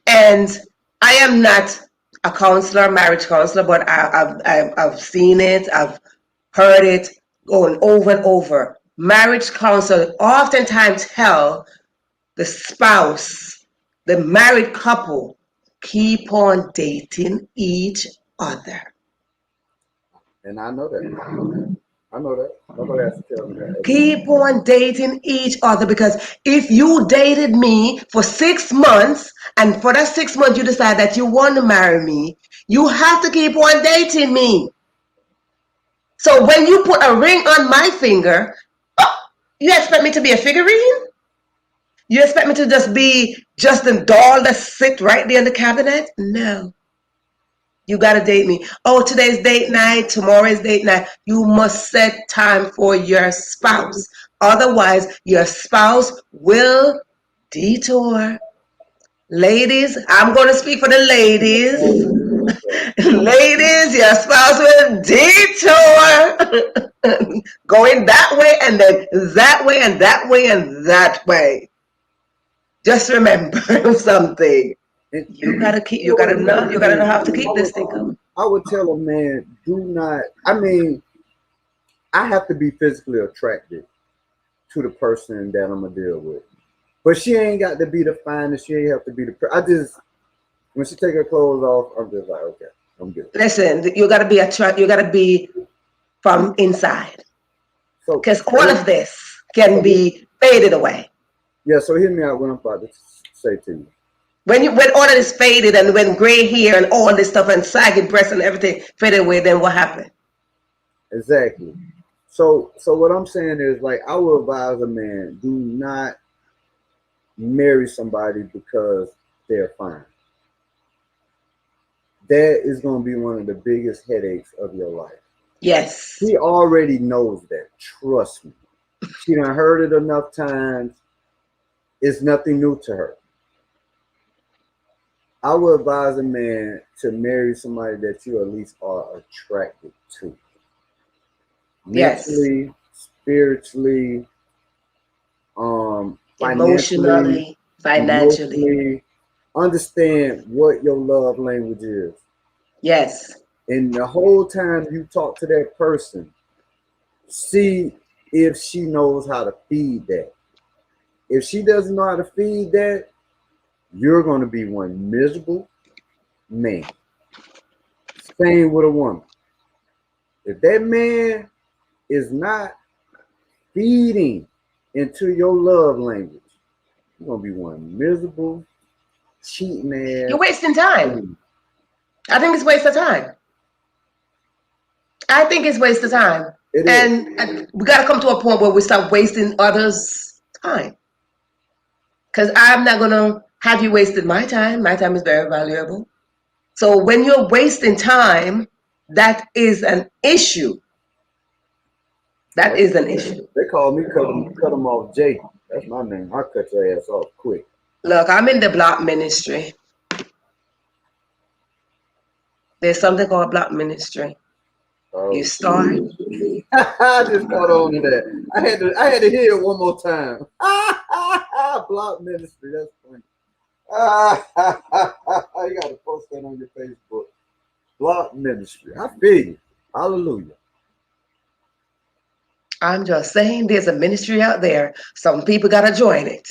S1: and I am not a counselor, marriage counselor, but I've seen it, I've heard it going over and over. Marriage counselor oftentimes tell the spouse, the married couple, keep on dating each other.
S3: and I know that. I know that. Nobody has to tell me that.
S1: Keep on dating each other, because if you dated me for 6 months and for that 6 months you decide that you want to marry me, you have to keep on dating me. So when you put a ring on my finger, oh, you expect me to be a figurine? You expect me to just be just a doll that sit right there in the cabinet? No. You gotta date me. Oh, today's date night, tomorrow's date night. You must set time for your spouse. Otherwise, your spouse will detour. Ladies, I'm gonna speak for the ladies.
S3: Okay.
S1: Ladies, your spouse will detour. Going that way and then that way and that way and that way. Just remember something.
S3: And
S1: You gotta keep.
S3: you know what
S1: You
S3: another
S1: gotta know
S3: thing
S1: how to
S3: too,
S1: keep this thing going.
S3: I would tell a man, do not. I mean, I have to be physically attracted to the person that I'm gonna deal with. But she ain't got to be the finest. She ain't have to be the. I just when she take her clothes off, I'm just like, okay, I'm good.
S1: Listen, you gotta be you gotta be from inside.
S3: So
S1: Because all of this can be faded away.
S3: Yeah, so hear me out what I'm about to say to you.
S1: When all of this faded and when gray hair and all this stuff and sagging breasts and everything faded away, then what happened?
S3: Exactly. So what I'm saying is, like, I will advise a man, do not marry somebody because they're fine. That is going to be one of the biggest headaches of your life.
S1: Yes.
S3: She already knows that. Trust me. She done heard it enough times. It's nothing new to her. I would advise a man to marry somebody that you at least are attracted to. Mentally,
S1: yes.
S3: Spiritually,
S1: Emotionally, financially.
S3: emotionally. Understand what your love language is.
S1: Yes.
S3: And the whole time you talk to that person, see if she knows how to feed that. If she doesn't know how to feed that, you're going to be one miserable man. Same with a woman. If that man is not feeding into your love language, you're going to be one miserable, cheating ass.
S1: You're wasting time. I think it's waste of time. I think it's waste of time. And we got to come to a point where we stop wasting others' time. Because I'm not going to have you wasted my time. My time is very valuable. So when you're wasting time, that is an issue. That is an issue.
S3: They call me cut them off Jay. That's my name. I'll cut your ass off quick.
S1: Look, I'm in the block ministry. There's something called block ministry. You start.
S3: I just caught on to that. I had to hear it one more time. Block ministry. That's funny. You got to post that on your Facebook. Block ministry. I feel you. Hallelujah.
S1: I'm just saying there's a ministry out there. Some people got to join it.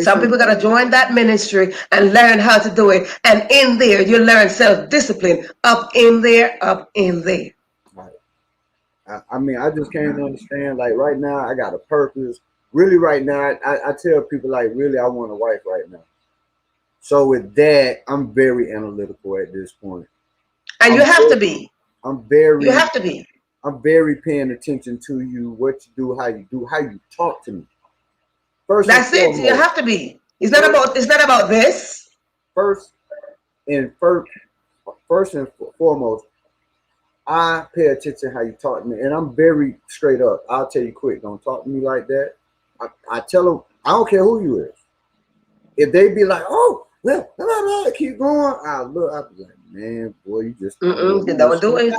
S1: Some people got to join that ministry and learn how to do it. And in there, you learn self-discipline. Up in there, up in there.
S3: Right. I mean, I just can't understand. Like right now, I got a purpose. Really, right now, I tell people, like, really, I want a wife right now. So with that, I'm very analytical at this point.
S1: And you have to be.
S3: You
S1: have to be.
S3: I'm very paying attention to you, what you do, how you talk to me. First,
S1: that's it. Foremost, you have to be. It's not about this.
S3: First and foremost, I pay attention how you talk to me, and I'm very straight up. I'll tell you quick, don't talk to me like that. I tell them, I don't care who you is. If they be like, oh, well, keep going, I'll be like, man, boy, you just
S1: don't do it.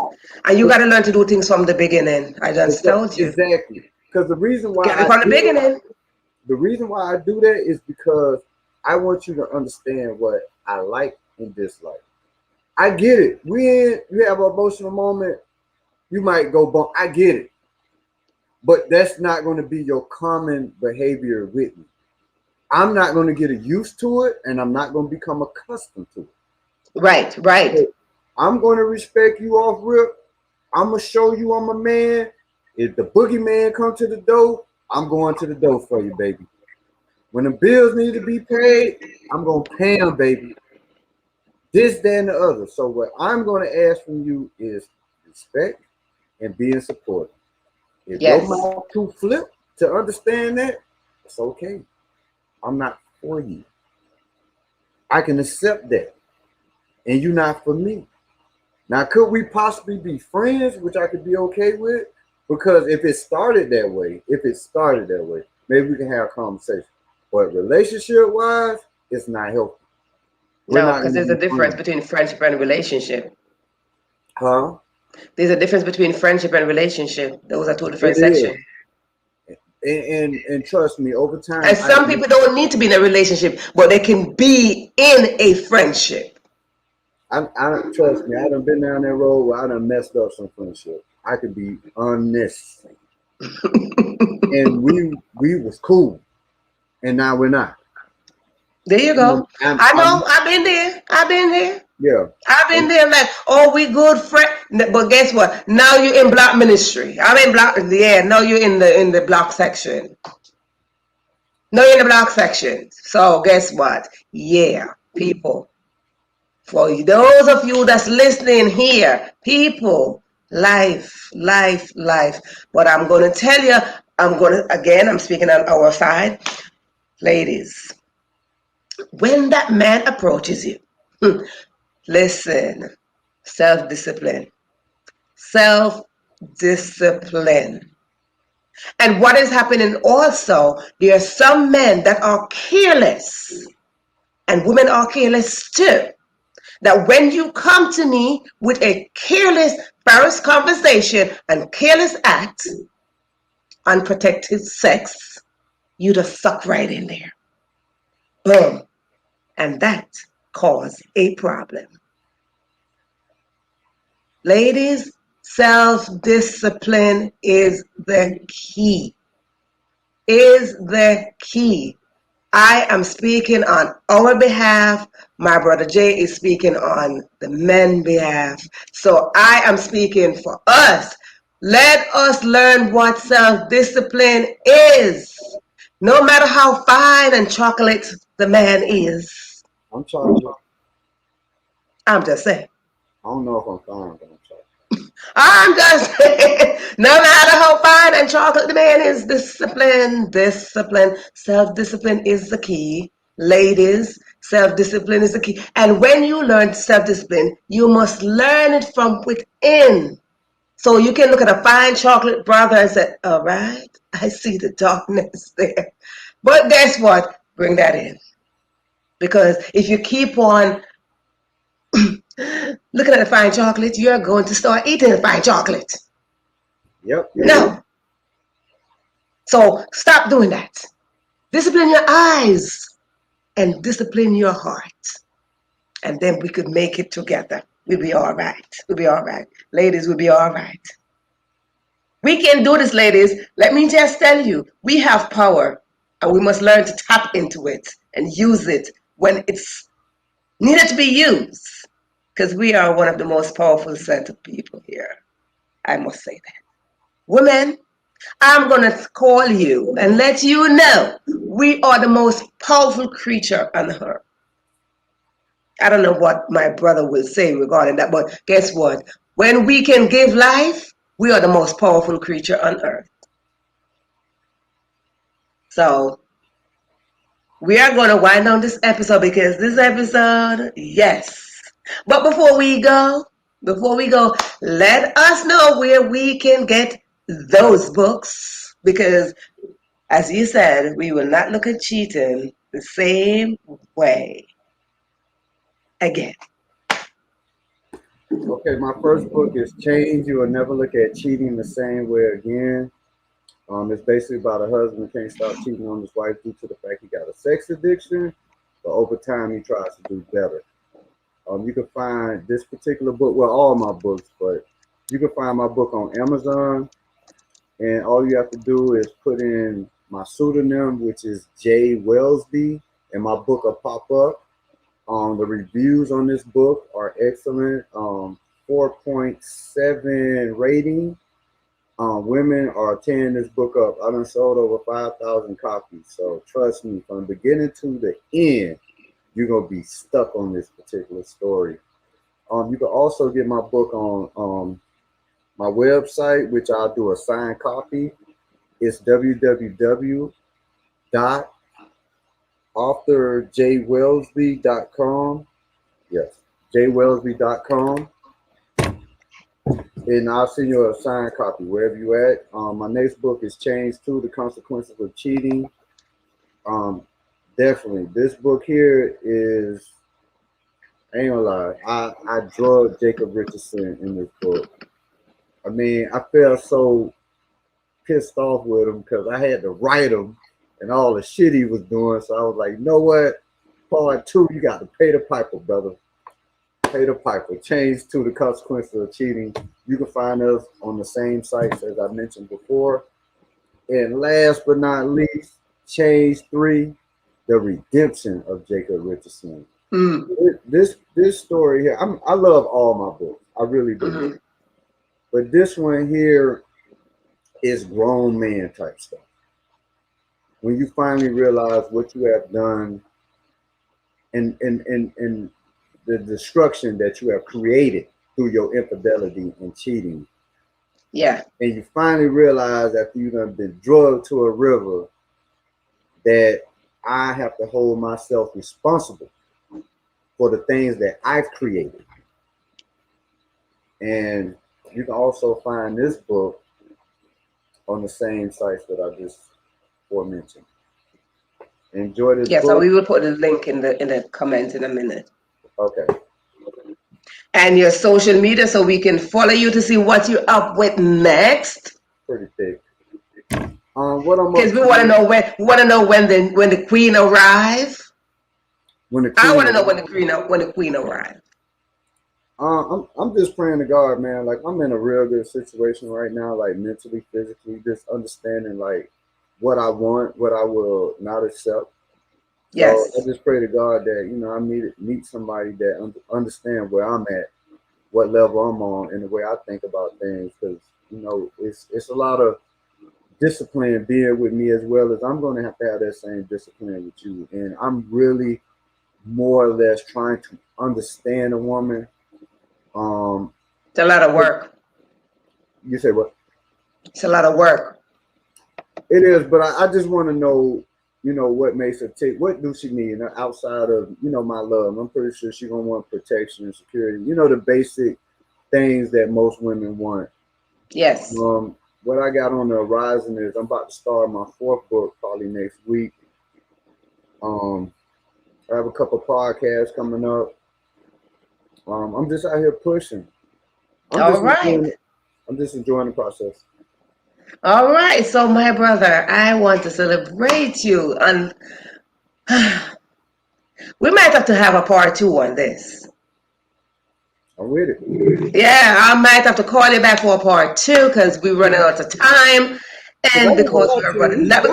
S1: And you got to learn to do things from the beginning. I just told you.
S3: Exactly. Because the reason why the reason why I do that is because I want you to understand what I like and dislike. I get it. You have an emotional moment, you might go bump. I get it. But that's not going to be your common behavior with me. I'm not going to get used to it, and I'm not going to become accustomed to it.
S1: Right.
S3: So I'm going to respect you off rip. I'm going to show you I'm a man. If the boogeyman come to the door, I'm going to the door for you, baby. When the bills need to be paid, I'm going to pay them, baby. This, that, and the other. So what I'm going to ask from you is respect and being supportive. If your mouth too flip to understand that, it's okay. I'm not for you. I can accept that. And you're not for me. Now, could we possibly be friends, which I could be okay with? Because if it started that way, maybe we can have a conversation. But relationship-wise, it's not healthy.
S1: No, because there's a difference between friendship and relationship.
S3: Huh?
S1: There's a difference between friendship and relationship. Those are two different sections.
S3: And trust me, over time.
S1: And some people don't need to be in a relationship, but they can be in a friendship.
S3: I trust me, I done been down that road where I done messed up some friendship. I could be honest. And we was cool, and now we're not.
S1: There you
S3: I'm,
S1: go.
S3: I'm,
S1: I
S3: I'm
S1: know. I've been there. I've been there.
S3: yeah.
S1: I've been
S3: And
S1: there. Like, oh, we good friend. But guess what? Now you're in block ministry. I'm in block. Yeah. Now you're in the block section. No, you're in the block section. So guess what? Yeah, people. For those of you that's listening here, people, life, life, life. But I'm going to tell you, I'm speaking on our side. Ladies, when that man approaches you, listen, self-discipline, self-discipline. And what is happening also, there are some men that are careless, and women are careless too. That when you come to me with a careless first conversation and careless act, unprotected sex, you just suck right in there. Boom. And that caused a problem. Ladies, self-discipline is the key. Is the key. I am speaking on our behalf. My brother Jay is speaking on the men's behalf. So I am speaking for us. Let us learn what self-discipline is. No matter how fine and chocolate the man is.
S3: I'm chocolate.
S1: I'm just saying.
S3: I don't know if I'm fine, but I'm chocolate.
S1: I'm just saying. No matter how fine and chocolate the man is, discipline, discipline, self-discipline is the key. Ladies, self-discipline is the key. And when you learn self-discipline, you must learn it from within. So you can look at a fine chocolate brother and say, all right, I see the darkness there. But guess what? Bring that in. Because if you keep on looking at the fine chocolate, you're going to start eating the fine chocolate.
S3: Yep.
S1: No. So stop doing that. Discipline your eyes and discipline your heart. And then we could make it together. We'll be all right. We'll be all right. Ladies, we'll be all right. We can do this, ladies. Let me just tell you, we have power and we must learn to tap into it and use it when it's needed to be used. Because we are one of the most powerful set of people here. I must say that. Women, I'm going to call you and let you know we are the most powerful creature on earth. I don't know what my brother will say regarding that, but guess what? When we can give life, we are the most powerful creature on earth. So we are going to wind down this episode because this episode, yes. But before we go, let us know where we can get those books because as you said, we will not look at cheating the same way again.
S3: Okay, my first book is Change. You Will Never Look at Cheating the Same Way Again. It's basically about a husband who can't stop cheating on his wife due to the fact he got a sex addiction, but over time he tries to do better. You can find this particular book, well, all my books, but you can find my book on Amazon, and all you have to do is put in my pseudonym, which is Jay Wellsby, and my book will pop up. The reviews on this book are excellent. 4.7 rating. Women are tearing this book up. I done sold over 5,000 copies. So trust me, from the beginning to the end, you're gonna be stuck on this particular story. You can also get my book on my website, which I'll do a signed copy. It's www.authorjwellsby.com. Yes, jwellsby.com. And I'll send you a signed copy wherever you at. My next book is Change 2: The Consequences of Cheating. Definitely, this book here is, I ain't gonna lie, I drugged Jacob Richardson in this book. I mean, I felt so pissed off with him because I had to write him and all the shit he was doing. So I was like, you know what? Part 2, you got to pay the piper, brother. Pay the piper. Change 2: The Consequences of Cheating. You can find us on the same sites as I mentioned before. And last but not least, Change 3, The Redemption of Jacob Richardson.
S1: Mm.
S3: This story here, I love all my books. I really do.
S1: Mm-hmm.
S3: But this one here is grown man type stuff. When you finally realize what you have done and the destruction that you have created through your infidelity and cheating.
S1: Yeah.
S3: And you finally realize after you've been drugged to a river that I have to hold myself responsible for the things that I've created. And you can also find this book on the same sites that I just mentioned. Enjoy this
S1: Yeah,
S3: book.
S1: so we will put the link in the comments in a minute.
S3: Okay.
S1: And your social media so we can follow you to see what you're up with next.
S3: Pretty thick. What I'm
S1: Because we want to know when the queen arrives. I want to know when the queen arrives.
S3: I'm just praying to God, man. Like I'm in a real good situation right now, like mentally, physically, just understanding like what I want, what I will not accept.
S1: Yes.
S3: So I just pray to God that I meet somebody that understand where I'm at, what level I'm on, and the way I think about things. Because it's a lot of discipline being with me as well as I'm going to have that same discipline with you. And I'm really more or less trying to understand a woman.
S1: It's a lot of work.
S3: You say what?
S1: It's a lot of work.
S3: It is, but I just want to know, what makes her tick. What do she need outside of, my love? I'm pretty sure she's going to want protection and security. The basic things that most women want.
S1: Yes.
S3: What I got on the horizon is I'm about to start my 4th book probably next week. I have a couple podcasts coming up. I'm just out here pushing. I'm just enjoying the process.
S1: All right. So, my brother, I want to celebrate you. And we might have to have a part 2 on this.
S3: I'm with it.
S1: Yeah, I might have to call you back for a part 2 because we're running out of time. And because we're running out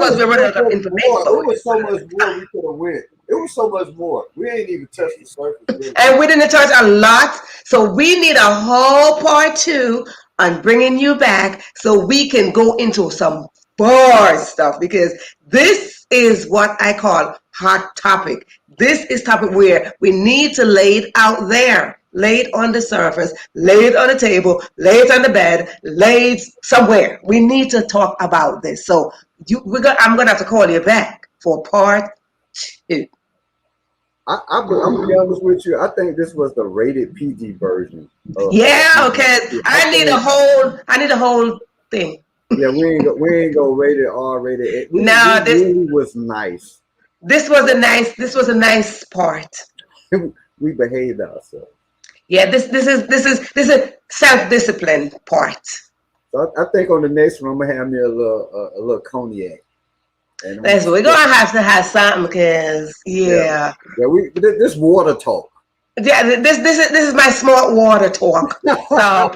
S1: of information.
S3: It was so much more we could have went. It was so much more. We ain't even touched the surface. Really.
S1: And we didn't touch a lot. So we need a whole part 2 on bringing you back so we can go into some bar stuff, because this is what I call hot topic. This is topic where we need to lay it out there, lay it on the surface, lay it on the table, lay it on the bed, lay it somewhere. We need to talk about this. So I'm going to have to call you back for part 2.
S3: I'm gonna be honest with you. I think this was the rated PG version.
S1: Yeah, okay. I need a whole thing.
S3: Yeah, we ain't gonna rate it R, rated it. This really was nice.
S1: This was a nice part.
S3: We behaved ourselves.
S1: Yeah, this is self-discipline part.
S3: So I think on the next one I'm gonna have me a little cognac.
S1: That's what we're gonna have to have something, because yeah.
S3: This water talk.
S1: Yeah, this is my smart water talk. So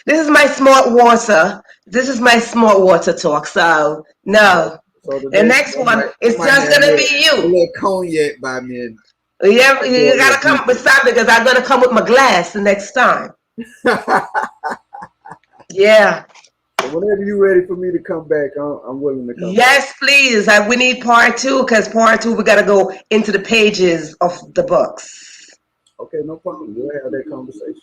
S1: this is my smart water. This is my smart water talk. So no. So the next one is just gonna be you.
S3: A little cognac by me.
S1: Yeah, you gotta come up with something, because I'm gonna come with my glass the next time. Yeah.
S3: So whenever you're ready for me to come back, I'm willing to come.
S1: Yes, please. We need part 2, because part 2 we gotta go into the pages of the books.
S3: Okay, no problem. We'll have that conversation.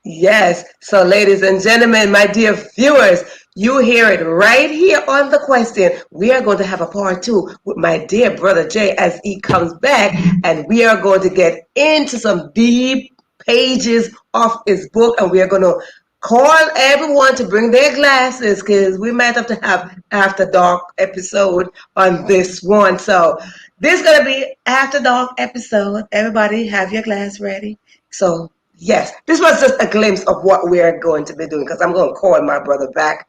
S1: Yes. So, ladies and gentlemen, my dear viewers, you hear it right here on The Question. We are going to have a part 2 with my dear brother Jay as he comes back, and we are going to get into some deep pages of his book, and we are going to call everyone to bring their glasses, because we might have to have After Dark episode on this one. So this is going to be After Dark episode. Everybody have your glass ready. So yes, this was just a glimpse of what we're going to be doing, because I'm going to call my brother back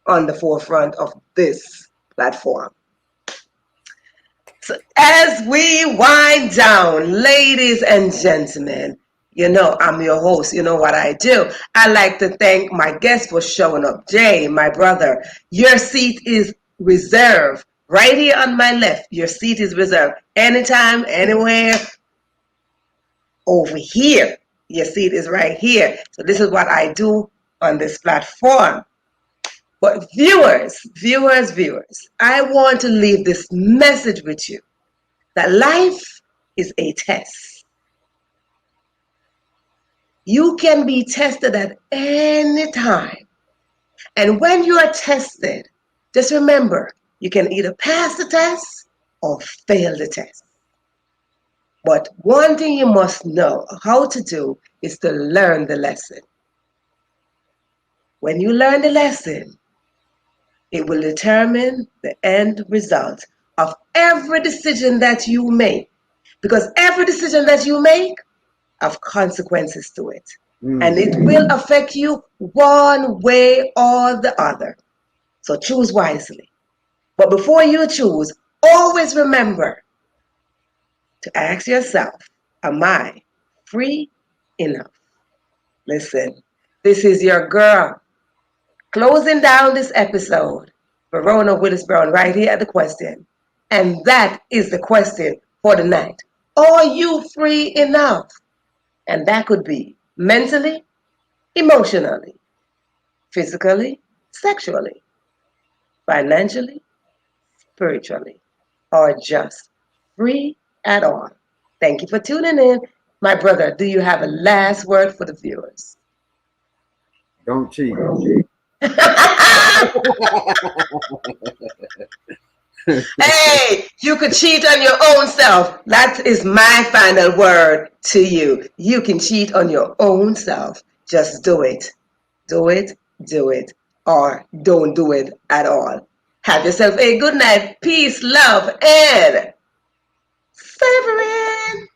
S1: on the forefront of this platform. So as we wind down, ladies and gentlemen, You know, I'm your host. You know what I do. I like to thank my guests for showing up. Jay, my brother, your seat is reserved. Right here on my left, your seat is reserved. Anytime, anywhere, over here. Your seat is right here. So this is what I do on this platform. But viewers, I want to leave this message with you that life is a test. You can be tested at any time. And when you are tested, just remember, you can either pass the test or fail the test. But one thing you must know how to do is to learn the lesson. When you learn the lesson, it will determine the end result of every decision that you make. Because every decision that you make have consequences to it. And it will affect you one way or the other. So choose wisely. But before you choose, always remember to ask yourself, am I free enough? Listen, this is your girl closing down this episode, Verona Willis Brown, right here at the question. And that is the question for the night. Are you free enough? And that could be mentally, emotionally, physically, sexually, financially, spiritually, or just free at all. Thank you for tuning in. My brother, do you have a last word for the viewers?
S3: Don't cheat.
S1: Hey, you could cheat on your own self. That is my final word to you. You can cheat on your own self. Just do it. Do it, do it, or don't do it at all. Have yourself a good night. Peace, love, and savoring.